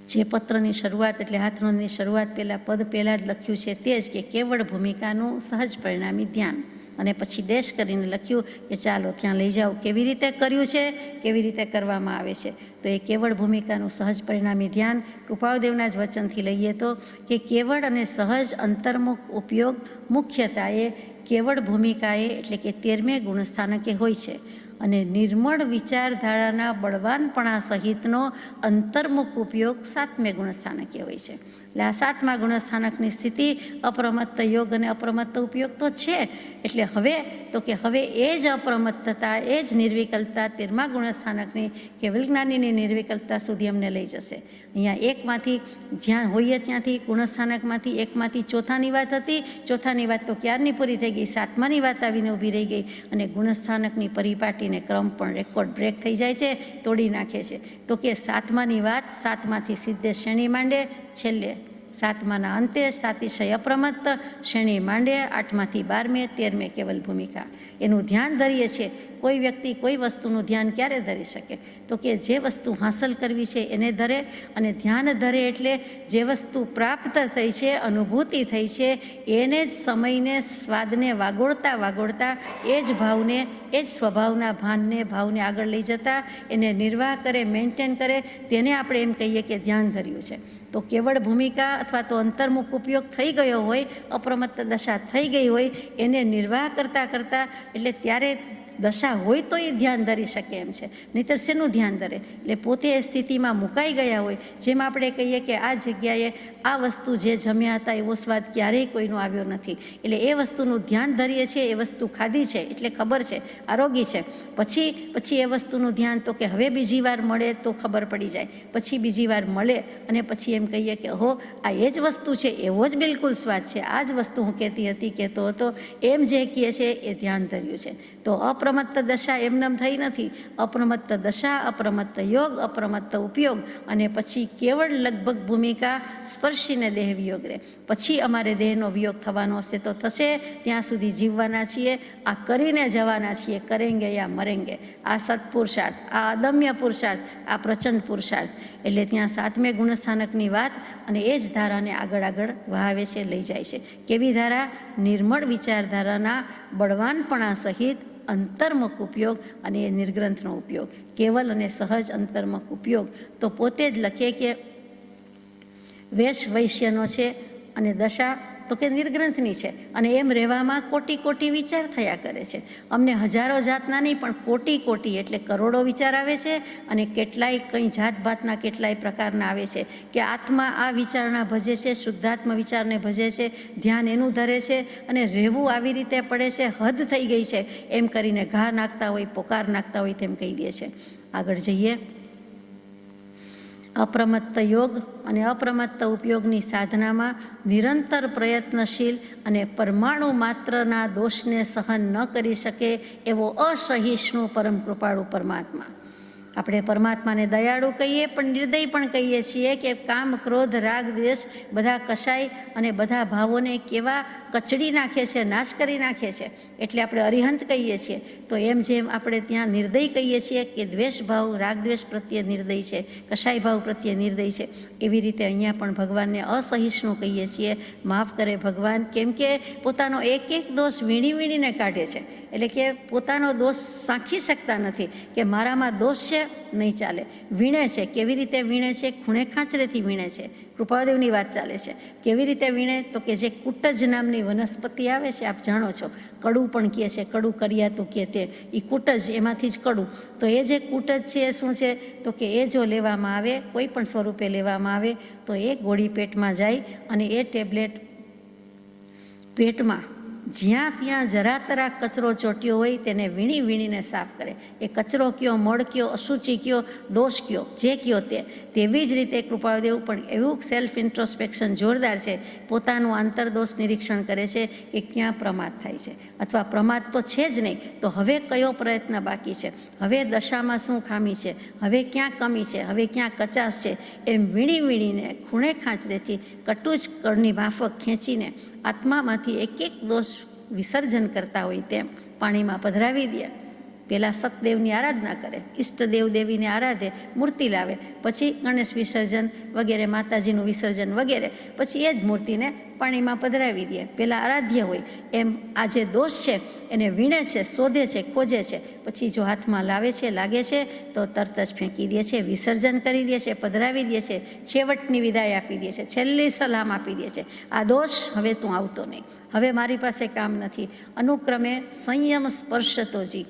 જે પત્રની શરૂઆત એટલે હાથનોંધની શરૂઆત પદ પહેલાં જ લખ્યું છે તે જ કે કેવળ ભૂમિકાનું સહજ પરિણામી ધ્યાન, અને પછી ડેશ કરીને લખ્યું કે ચાલો ત્યાં લઈ જાઓ, કેવી રીતે કર્યું છે, કેવી રીતે કરવામાં આવે છે. તો એ કેવળ ભૂમિકાનું સહજ પરિણામી ધ્યાન કૃપાળુદેવના જ વચનથી લઈએ તો કે કેવળ અને સહજ અંતર્મુખ ઉપયોગ મુખ્યતાએ કેવળ ભૂમિકાએ એટલે કે 13મે ગુણસ્થાનકે હોય છે અને નિર્મળ વિચારધારાના બળવાનપણા સહિતનો અંતર્મુખ ઉપયોગ 7મે ગુણસ્થાનકે હોય છે. એટલે આ 7મા ગુણસ્થાનકની સ્થિતિ અપ્રમત્ત યોગ અને અપ્રમત્ત ઉપયોગ તો છે. એટલે હવે એ જ અપ્રમત્તતા, એ જ નિર્વિકલ્પતા 13મા ગુણસ્થાનકની કેવલ જ્ઞાનીની નિર્વિકલ્પતા સુધી અમને લઈ જશે. અહીંયા એકમાંથી જ્યાં હોઈએ ત્યાંથી ગુણસ્થાનકમાંથી એકમાંથી ચોથાની વાત હતી, ચોથાની વાત તો ક્યારની પૂરી થઈ ગઈ, 7માની વાત આવીને ઊભી રહી ગઈ અને ગુણસ્થાનકની પરિપાટીને ક્રમ પણ રેકોર્ડ બ્રેક થઈ જાય છે, તોડી નાખે છે. તો કે 7માની વાત 7માંથી સીધે શ્રેણી માંડે, છેલ્લે 7માના અંતે સાતિશય અપ્રમત્ત શ્રેણી માંડે, 8માંથી 12મે 13મે કેવલ ભૂમિકા. એનું ધ્યાન ધરીએ છીએ. કોઈ વ્યક્તિ કોઈ વસ્તુનું ધ્યાન ક્યારે ધરી શકે? તો કે જે વસ્તુ હાંસલ કરવી છે એને ધરે, અને ધ્યાન ધરે એટલે જે વસ્તુ પ્રાપ્ત થઈ છે, અનુભૂતિ થઈ છે એને જ સમયને, સ્વાદને વાગોળતા એ જ ભાવને, એ જ સ્વભાવના ભાવને આગળ લઈ જતા એને નિર્વાહ કરે, મેન્ટેન કરે, તેને આપણે એમ કહીએ કે ધ્યાન ધર્યું છે. તો કેવળ ભૂમિકા અથવા તો અંતર્મુખ ઉપયોગ થઈ ગયો હોય, અપ્રમત્ત દશા થઈ ગઈ હોય, એને નિર્વાહ કરતાં એટલે ત્યારે દશા હોય તો એ ધ્યાન ધરી શકે એમ છે, નહીંતર શેનું ધ્યાન ધરે? એટલે પોતે એ સ્થિતિમાં મુકાઈ ગયા હોય. જેમ આપણે કહીએ કે આ જગ્યાએ આ વસ્તુ જે જમ્યા હતા એવો સ્વાદ ક્યારેય કોઈનો આવ્યો નથી, એટલે એ વસ્તુનું ધ્યાન ધરીએ છીએ, એ વસ્તુ ખાધી છે એટલે ખબર છે, આરોગી છે. પછી એ વસ્તુનું ધ્યાન તો કે હવે બીજી વાર મળે તો ખબર પડી જાય, પછી બીજી વાર મળે અને પછી એમ કહીએ કે હો આ એ જ વસ્તુ છે, એવો જ બિલકુલ સ્વાદ છે, આ જ વસ્તુ હું કહેતો હતો એમ જે કહે છે એ ધ્યાન ધર્યું છે. તો અપ્રમત્ત દશા એમનેમ થઈ નથી. અપ્રમત્ત દશા, અપ્રમત્ત યોગ, અપ્રમત્ત ઉપયોગ અને પછી કેવળ લગભગ ભૂમિકા સ્પર્શીને દેહ વિયોગ રહે. પછી અમારે દેહનો વિયોગ થવાનો હશે તો થશે, ત્યાં સુધી જીવવાના છીએ, આ કરીને જવાના છીએ, કરેંગે યા મરેંગે. આ સત્પુરુષાર્થ, આ અદમ્ય પુરુષાર્થ, આ પ્રચંડ પુરુષાર્થ. એટલે ત્યાં 7મે ગુણસ્થાનકની વાત અને એ જ ધારાને આગળ વહાવે છે, લઈ જાય છે. કેવી ધારા? નિર્મળ વિચારધારાના બળવાનપણા સહિત અંતર્મુખ ઉપયોગ અને એ નિર્ગ્રંથનો ઉપયોગ, કેવલ અને સહજ અંતર્મુખ ઉપયોગ. તો પોતે જ લખે કે વેશ વૈશ્યનો છે અને દશા તો કે નિર્ગ્રંથની છે, અને એમ રહેવામાં કોટી વિચાર થયા કરે છે. અમને હજારો જાતના નહીં પણ કોટી એટલે કરોડો વિચાર આવે છે, અને કેટલાય કંઈ જાતભાતના કેટલાય પ્રકારના આવે છે કે આત્મા આ વિચારણા ભજે છે, શુદ્ધાત્મ વિચારને ભજે છે, ધ્યાન એનું ધરે છે અને રહેવું આવી રીતે પડે છે, હદ થઈ ગઈ છે એમ કરીને ઘા નાખતા હોય, પોકાર નાખતા હોય તેમ કહી દે છે. આગળ જઈએ. અપ્રમત્ત યોગ અને અપ્રમત્ત ઉપયોગની સાધનામાં નિરંતર પ્રયત્નશીલ અને પરમાણુ માત્રના દોષને સહન ન કરી શકે એવો અસહિષ્ણુ પરમ કૃપાળુ પરમાત્મા. આપણે પરમાત્માને દયાળુ કહીએ પણ નિર્દય પણ કહીએ છીએ કે કામ, ક્રોધ, રાગ, દ્વેષ બધા કશાય અને બધા ભાવોને કેવા કચડી નાખે છે, નાશ કરી નાખે છે. એટલે આપણે અરિહંત કહીએ છીએ. તો એમ જેમ આપણે ત્યાં નિર્દય કહીએ છીએ કે દ્વેષ ભાવ, રાગ દ્વેષ પ્રત્યે નિર્દય છે, કશાય ભાવ પ્રત્યે નિર્દય છે, એવી રીતે અહીંયા પણ ભગવાનને અસહિષ્ણુ કહીએ છીએ. માફ કરે ભગવાન, કેમ કે પોતાનો એક દોષ વીણીને કાઢે છે. એટલે કે પોતાનો દોષ સાંખી શકતા નથી કે મારામાં દોષ છે, નહીં ચાલે. વીણે છે, કેવી રીતે વીણે છે? ખૂણે ખાંચરેથી વીણે છે. કૃપાદેવની વાત ચાલે છે. કેવી રીતે વીણે? તો કે જે કુટજ નામની વનસ્પતિ આવે છે, આપ જાણો છો, કડું પણ કહે છે, કડું કરિયાતું કહે તે, એ કુટજ, એમાંથી જ કડું. તો એ જે કુટજ છે એ શું છે? તો કે એ જો લેવામાં આવે, કોઈ પણ સ્વરૂપે લેવામાં આવે, તો એ ગોળી પેટમાં જાય અને એ ટેબ્લેટ પેટમાં જ્યાં ત્યાં જરા તરા કચરો ચોટ્યો હોય તેને વીણી વીણીને સાફ કરે. એ કચરો કયો, મળ કયો, અશુચિ કયો, દોષ કયો, જે કયો તે. તેવી જ રીતે કૃપાદેવ પણ એવું સેલ્ફ ઇન્ટ્રોસ્પેક્શન જોરદાર છે. પોતાનું આંતરદોષ નિરીક્ષણ કરે છે કે ક્યાં પ્રમાદ થાય છે, અથવા પ્રમાદ તો છે જ નહીં, તો હવે કયો પ્રયત્ન બાકી છે, હવે દશામાં શું ખામી છે, હવે ક્યાં કમી છે, હવે ક્યાં કચાશ છે, એમ વીણી વીણીને ખૂણે ખાંચરેથી કટુજ કળની માફક ખેંચીને આત્મામાંથી એક એક દોષ વિસર્જન કરતા હોય તેમ પાણીમાં પધરાવી દે. પહેલાં સતદેવની આરાધના કરે, ઈષ્ટદેવ દેવીને આરાધે, મૂર્તિ લાવે, પછી ગણેશ વિસર્જન વગેરે, માતાજીનું વિસર્જન વગેરે, પછી એ જ મૂર્તિને પાણીમાં પધરાવી દે. પહેલાં આરાધ્ય હોય એમ આ જે દોષ છે એને વીણે છે, શોધે છે, ખોજે છે, પછી જો હાથમાં લાવે છે, લાગે છે, તો તરત જ ફેંકી દે છે, વિસર્જન કરી દે છે, પધરાવી દે છે, છેવટની વિદાય આપી દે છે, છેલ્લી સલામ આપી દે છે. આ દોષ હવે તું આવતો નહીં, હવે મારી પાસે કામ નથી. અનુક્રમે સંયમ સ્પર્શતોજી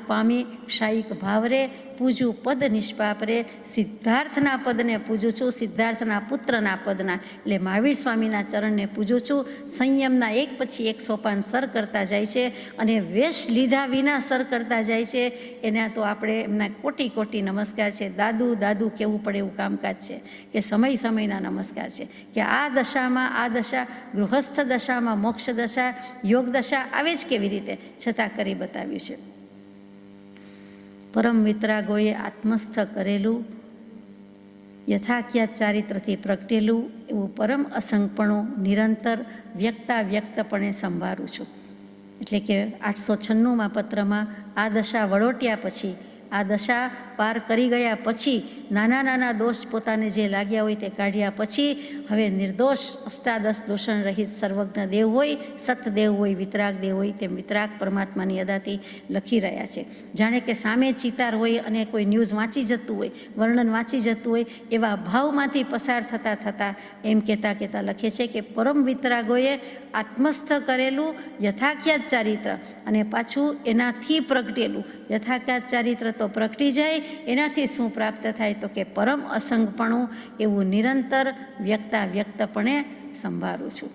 પામી ક્ષાયિક ભાવરે પૂજું પદ નિષ્પાપ રે. સિદ્ધાર્થના પદને પૂજું છું, સિદ્ધાર્થના પુત્રના પદના, એટલે મહાવીર સ્વામીના ચરણને પૂજું છું. સંયમના એક પછી એક સોપાન સર કરતા જાય છે અને વેશ લીધા વિના સર કરતા જાય છે. એના તો આપણે એમના કોટી કોટી નમસ્કાર છે. દાદુ દાદુ કહેવું પડે એવું કામકાજ છે કે સમય સમયના નમસ્કાર છે કે આ દશામાં, આ દશા ગૃહસ્થ દશામાં, મોક્ષ દશા, યોગ દશા આવે જ કેવી રીતે, છતાં કરી બતાવ્યું છે. પરમ વિતરાગોએ આત્મસ્થ કરેલું, યથાખ્યાત ચારિત્રથી પ્રગટેલું એવું પરમ અસંગપણું નિરંતર વ્યક્તાવ્યક્તપણે સંભાળું છું. એટલે કે 896માં પત્રમાં આ દશા વળોટ્યા પછી, આ દશા પાર કરી ગયા પછી, નાના નાના દોષ પોતાને જે લાગ્યા હોય તે કાઢ્યા પછી હવે નિર્દોષ અષ્ટાદશ દોષણ રહિત સર્વજ્ઞ દેવ હોય, સતદેવ હોય, વિતરાગ દેવ હોય, તેમ વિતરાગ પરમાત્માની અદાથી લખી રહ્યા છે. જાણે કે સામે ચિતાર હોય અને કોઈ ન્યૂઝ વાંચી જતું હોય, વર્ણન વાંચી જતું હોય, એવા ભાવમાંથી પસાર થતાં થતાં એમ કહેતા લખે છે કે પરમ વિતરાગોએ આત્મસ્થ કરેલું યથાખ્યાત ચારિત્ર અને પાછું એનાથી પ્રગટેલું. યથાખ્યાત ચારિત્ર તો પ્રગટી જાય, એનાથી શું પ્રાપ્ત થાય? તો કે પરમ અસંગપણું એવું નિરંતર વ્યક્તાવ્યક્તપણે સંભાળું છું.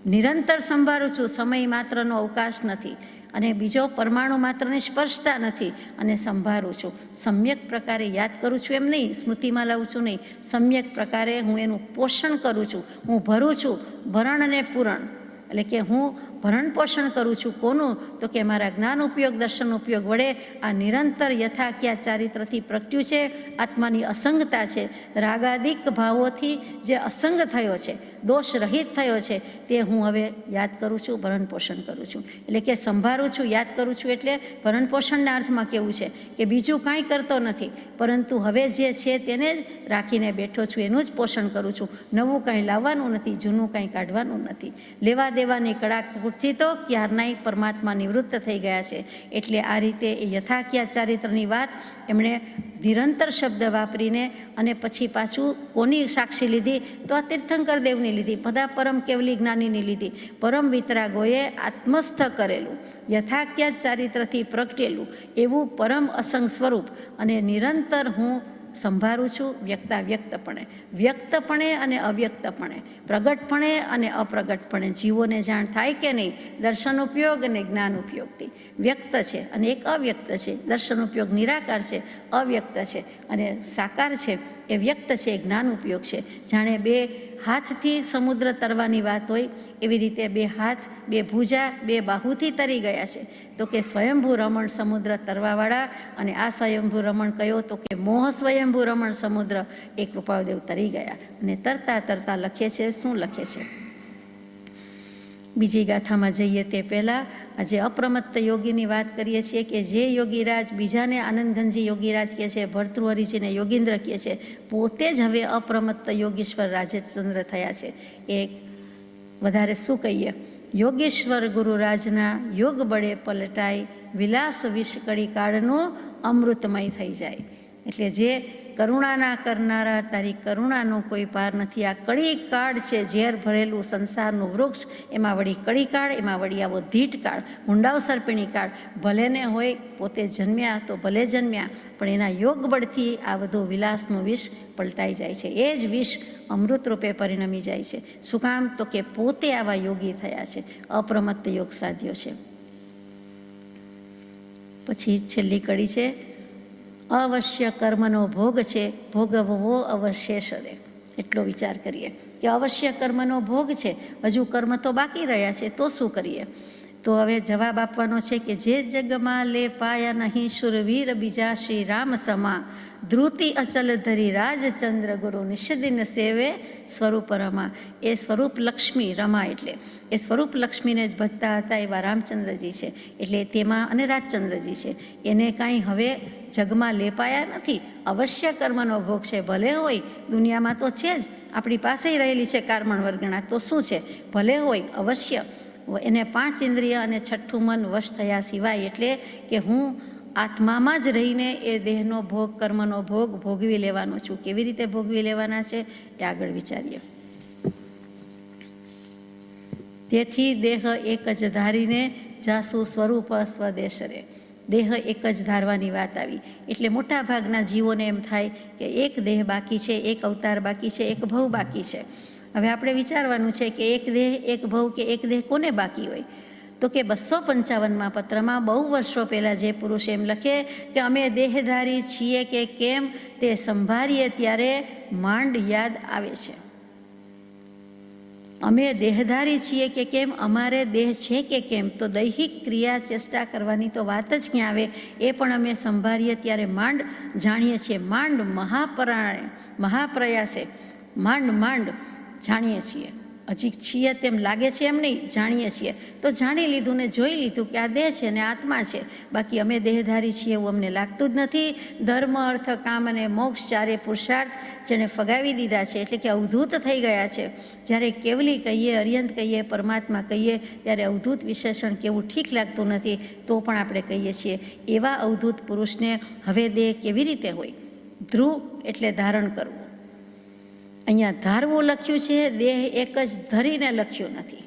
નિરંતર સંભાળું છું, સમય માત્રનો અવકાશ નથી અને બીજો પરમાણુ માત્રને સ્પર્શતા નથી અને સંભાળું છું. સમ્યક પ્રકારે યાદ કરું છું એમ નહીં, સ્મૃતિમાં લાવું છું નહીં, સમ્યક પ્રકારે હું એનું પોષણ કરું છું, હું ભરું છું. ભરણ અને પૂરણ એટલે કે હું ભરણ પોષણ કરું છું. કોનું? તો કે મારા જ્ઞાન ઉપયોગ, દર્શન ઉપયોગ વડે આ નિરંતર યથાખ્યાત ચારિત્રથી પ્રગટ્યું છે. આત્માની અસંગતા છે, રાગાદિક ભાવોથી જે અસંગ થયો છે, દોષ રહિત થયો છે, તે હું હવે યાદ કરું છું, ભરણ પોષણ કરું છું. એટલે કે સંભાળું છું, યાદ કરું છું, એટલે ભરણ પોષણના અર્થમાં કેવું છે કે બીજું કાંઈ કરતો નથી, પરંતુ હવે જે છે તેને જ રાખીને બેઠો છું, એનું જ પોષણ કરું છું. નવું કાંઈ લાવવાનું નથી, જૂનું કાંઈ કાઢવાનું નથી. લેવા દેવાની કડાકૂટથી તો ક્યારનાય પરમાત્મા નિવૃત્ત થઈ ગયા છે. એટલે આ રીતે એ યથાખ્યાત ચારિત્રની વાત એમણે નિરંતર શબ્દ વાપરીને અને પછી પાછું કોની સાક્ષી લીધી? તો આ તીર્થંકર દેવની લીધી, બધા પરમ કેવલી જ્ઞાનીની લીધી. પરમ વિતરાગોએ આત્મસ્થ કરેલું, યથાખ્યાત ચારિત્રથી પ્રગટેલું એવું પરમ અસંગ સ્વરૂપ અને નિરંતર હું સંભાળું છું વ્યક્તાવ્યક્તપણે, વ્યક્તપણે અને અવ્યક્તપણે, પ્રગટપણે અને અપ્રગટપણે. જીવોને જાણ થાય કે નહીં? દર્શન ઉપયોગ અને જ્ઞાન ઉપયોગથી. વ્યક્ત છે અને એક અવ્યક્ત છે. દર્શન ઉપયોગ નિરાકાર છે, અવ્યક્ત છે, અને સાકાર છે એ વ્યક્ત છે, જ્ઞાન ઉપયોગ છે. જાણે બે હાથથી સમુદ્ર તરવાની વાત હોય એવી રીતે બે હાથ, બે ભુજા, બે બાહુથી તરી ગયા છે. તો કે સ્વયંભૂ રમણ સમુદ્ર તરવાવાળા, અને આ સ્વયંભૂ રમણ કયો? તો કે મોહ સ્વયંભૂ રમણ સમુદ્ર એ કૃપાદેવ તરી ગયા. અને તરતા તરતા લખે છે, શું લખે છે? બીજી ગાથામાં જઈએ તે પહેલાં આજે અપ્રમત્ત યોગીની વાત કરીએ છીએ કે જે યોગીરાજ બીજાને આનંદઘનજી યોગીરાજ કહે છે, ભર્તૃહરિજીને યોગીન્દ્ર કહે છે, પોતે જ હવે અપ્રમત્ત યોગીશ્વર રાજચંદ્ર થયા છે. એ વધારે શું કહીએ યોગેશ્વર ગુરુરાજના યોગ બળે પલટાય, વિલાસ વિષ કડી કાળનું અમૃતમય થઈ જાય. એટલે જે કરુણાના કરનારા, તારી કરુણાનો કોઈ પાર નથી. આ કડી કાળ છે, ઝેર ભરેલું સંસારનું વૃક્ષ, એમાં વળી કડી કાળ, એમાં વળી આવો ધીટ કાળ, હુંડાવ સર્પિણી કાળ. ભલે ને હોય, પોતે જન્મ્યા તો ભલે જન્મ્યા, પણ એના યોગ બળથી આ બધું વિલાસનું વિષ પલટાઈ જાય છે. એ જ વિષ અમૃત રૂપે પરિણમી જાય છે. શું કામ? તો કે પોતે આવા યોગી થયા છે, અપ્રમત્ત યોગ સાધ્યો છે. પછી છેલ્લી કડી છે, અવશ્ય કર્મનો ભોગ છે, ભોગવવો અવશ્ય શરે. એટલો વિચાર કરીએ કે અવશ્ય કર્મનો ભોગ છે, હજુ કર્મ તો બાકી રહ્યા છે, તો શું કરીએ? તો હવે જવાબ આપવાનો છે કે જે જગમાં લે પાયા નહીં શુરવીર બીજા શ્રી રામ સમા, ધ્રુતિ અચલ ધરી રાજચંદ્ર ગુરુ નિષદિન સેવે સ્વરૂપ રમા. એ સ્વરૂપ લક્ષ્મી, રમા એટલે એ સ્વરૂપ લક્ષ્મીને જ ભજતા હતા એવા રામચંદ્રજી છે. એટલે તેમાં અને રાજચંદ્રજી છે, એને કાંઈ હવે જગમાં લેપાયા નથી. અવશ્ય કર્મનો ભોગ છે, ભલે હોય, દુનિયામાં તો છે જ, આપણી પાસે રહેલી છે કારમણ વર્ગણા, તો શું છે, ભલે હોય અવશ્ય. એને 5 ઇન્દ્રિય અને 6ઠું મન વશ થયા સિવાય, એટલે કે હું આત્મામાં જ રહીને એ દેહનો ભોગ, કર્મનો ભોગ ભોગવી લેવાનો છું. કેવી રીતે ભોગવી લેવાના છે એ આગળ વિચારીએ. તેથી દેહ એક જ ધારીને જાસુ સ્વરૂપ સ્વદેશરે. દેહ એક જ ધારવાની વાત આવી. એટલે મોટા ભાગના જીવોને એમ થાય કે એક દેહ બાકી છે, એક અવતાર બાકી છે, એક ભવ બાકી છે. હવે આપણે વિચારવાનું છે કે એક દેહ, એક ભવ કે એક દેહ કોને બાકી હોય? તો કે 255માં પત્રમાં બહુ વર્ષો પહેલાં જે પુરુષ એમ લખે કે અમે દેહધારી છીએ કે કેમ તે સંભાળીએ ત્યારે માંડ યાદ આવે છે. અમે દેહધારી છીએ કે કેમ, અમારે દેહ છે કે કેમ, તો દૈહિક ક્રિયા ચેષ્ટા કરવાની તો વાત જ ક્યાં આવે? એ પણ અમે સંભાળીએ ત્યારે માંડ જાણીએ છીએ. માંડ મહાપ્રયાસે માંડ જાણીએ છીએ. હજી છીએ તેમ લાગે છે એમ નહીં, જાણીએ છીએ. તો જાણી લીધું ને જોઈ લીધું કે આ દેહ છે ને આત્મા છે, બાકી અમે દેહધારી છીએ એવું અમને લાગતું જ નથી. ધર્મ, અર્થ, કામ અને મોક્ષ ચારે પુરુષાર્થ જેણે ફગાવી દીધા છે, એટલે કે અવધૂત થઈ ગયા છે. જ્યારે કેવલી કહીએ, અર્યંત કહીએ, પરમાત્મા કહીએ, ત્યારે અવધૂત વિશેષણ કેવું ઠીક લાગતું નથી, તો પણ આપણે કહીએ છીએ. એવા અવધૂત પુરુષને હવે દેહ કેવી રીતે હોય? ધ્રુવ એટલે ધારણ કરવું. અહીંયા ધારવું લખ્યું છે, દેહ એક જ ધરીને લખ્યું નથી.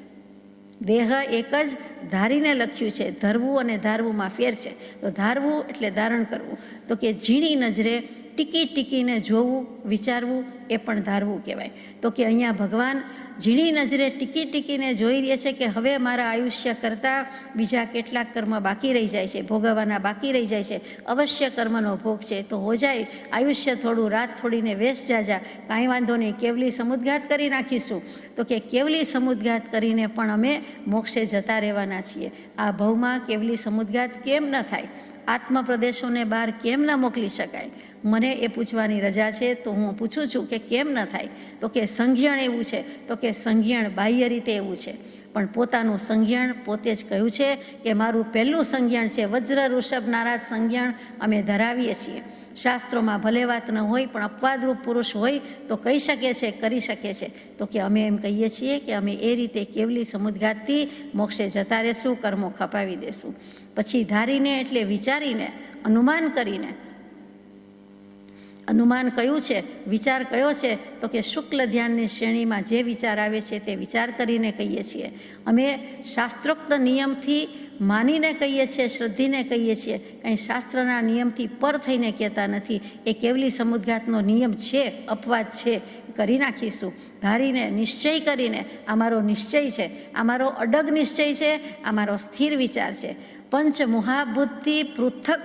દેહ એક જ ધારીને લખ્યું છે. ધરવું અને ધારવુંમાં ફેર છે. તો ધારવું એટલે ધારણ કરવું. તો કે ઝીણી નજરે ટીકીને જોવું, વિચારવું, એ પણ ધારવું કહેવાય. તો કે અહીંયા ભગવાન ઝીણી નજરે ટીકીને જોઈ રહે છે કે હવે મારા આયુષ્ય કરતાં બીજા કેટલાક કર્મ બાકી રહી જાય છે, ભોગવવાના બાકી રહી જાય છે. અવશ્ય કર્મનો ભોગ છે, તો હો જાય આયુષ્ય થોડું, રાત થોડીને વેશ જાજા, કાંઈ વાંધો નહીં, કેવલી સમુદ્ઘાત કરી નાખીશું. તો કે કેવલી સમુદ્ઘાત કરીને પણ અમે મોક્ષે જતા રહેવાના છીએ. આ ભવમાં કેવલી સમુદ્ઘાત કેમ ન થાય? આત્મપ્રદેશોને બહાર કેમ ન મોકલી શકાય? મને એ પૂછવાની રજા છે, તો હું પૂછું છું કે કેમ ન થાય? તો કે સંઘ્યણ એવું છે. તો કે સંઘ્યણ બાહ્ય રીતે એવું છે, પણ પોતાનું સંઘ્યણ પોતે જ કહ્યું છે કે મારું પહેલું સંઘ્યણ છે, વજ્ર ઋષભ નારાજ સંઘ્યણ અમે ધરાવીએ છીએ. શાસ્ત્રોમાં ભલે વાત ન હોય, પણ અપવાદરૂપ પુરુષ હોય તો કહી શકે છે, કરી શકે છે. તો કે અમે એમ કહીએ છીએ કે અમે એ રીતે કેવલી સમુદ્ઘાતથી મોક્ષે જતા રહેશું, કર્મો ખપાવી દેશું. પછી ધારીને એટલે વિચારીને, અનુમાન કરીને. અનુમાન કયું છે, વિચાર કયો છે? તો કે શુક્લ ધ્યાનની શ્રેણીમાં જે વિચાર આવે છે તે વિચાર કરીને કહીએ છીએ. અમે શાસ્ત્રોક્ત નિયમથી માનીને કહીએ છીએ, શ્રદ્ધીને કહીએ છીએ, કંઈ શાસ્ત્રના નિયમથી પર થઈને કહેતા નથી. એ કેવલી સમુદ્ઘાતનો નિયમ છે, અપવાદ છે, કરી નાખીશું. ધારીને, નિશ્ચય કરીને, આ મારો નિશ્ચય છે, આ મારો અડગ નિશ્ચય છે, આ મારો સ્થિર વિચાર છે. પંચ મહાભૂતથી પૃથક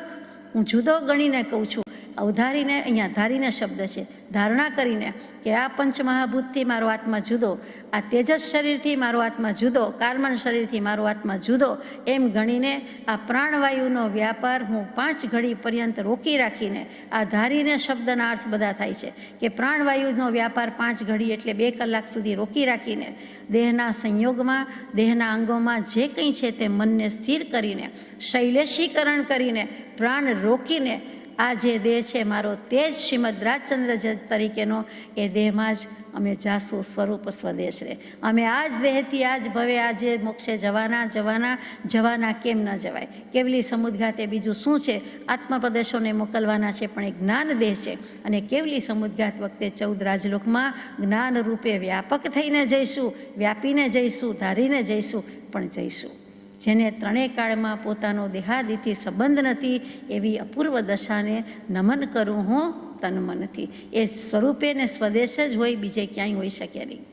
હું જુદો ગણીને કહું છું. અવધારીને, અહીંયા ધારીને શબ્દ છે, ધારણા કરીને કે આ પંચમહાભૂતથી મારો આત્મા જુદો, આ તેજસ શરીરથી મારો આત્મા જુદો, કાર્બન શરીરથી મારો આત્મા જુદો, એમ ગણીને આ પ્રાણવાયુનો વ્યાપાર હું 5 ઘડી પર્યંત રોકી રાખીને, આ ધારીને શબ્દના અર્થ બધા થાય છે કે પ્રાણવાયુનો વ્યાપાર 5 ઘડી એટલે 2 કલાક સુધી રોકી રાખીને દેહના સંયોગમાં, દેહના અંગોમાં જે કંઈ છે તે મનને સ્થિર કરીને, શૈલેષીકરણ કરીને, પ્રાણ રોકીને આ જે દેહ છે મારો, તે જ શ્રીમદ રાજચંદ્ર તરીકેનો એ દેહમાં જ અમે જાશું સ્વરૂપ સ્વદેશ રે. અમે આ જ દેહથી આ જ ભવે આજે મોક્ષે જવાના કેમ ન જવાય. કેવલી સમુદ્ઘાતે બીજું શું છે? આત્મપ્રદેશોને મોકલવાના છે, પણ એ જ્ઞાન દેહ છે. અને કેવલી સમુદ્ઘાત વખતે 14 રાજલોકમાં જ્ઞાન રૂપે વ્યાપક થઈને જઈશું, વ્યાપીને જઈશું, ધારીને જઈશું, પણ જઈશું. જેને ત્રણેય કાળમાં પોતાનો દેહાદિથી સંબંધ નથી એવી અપૂર્વ દશાને નમન કરું હું તન મનથી. એ સ્વરૂપે ને સ્વદેશ જ હોય, બીજે ક્યાંય હોઈ શકે નહીં.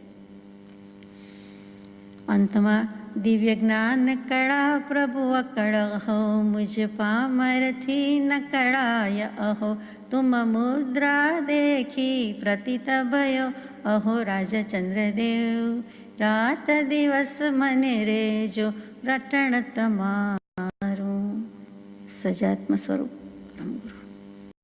અંતમાં દિવ્ય જ્ઞાન કળા પ્રભુ અકળ અહો, મુજ પામરથી ન કળાય અહો. તુમ મુદ્રા દેખી પ્રતીત ભયો, અહો રાજચંદ્રદેવ. રાત દિવસ મને રેજો રટણ તમારું. સજાત્મ સ્વરૂપ.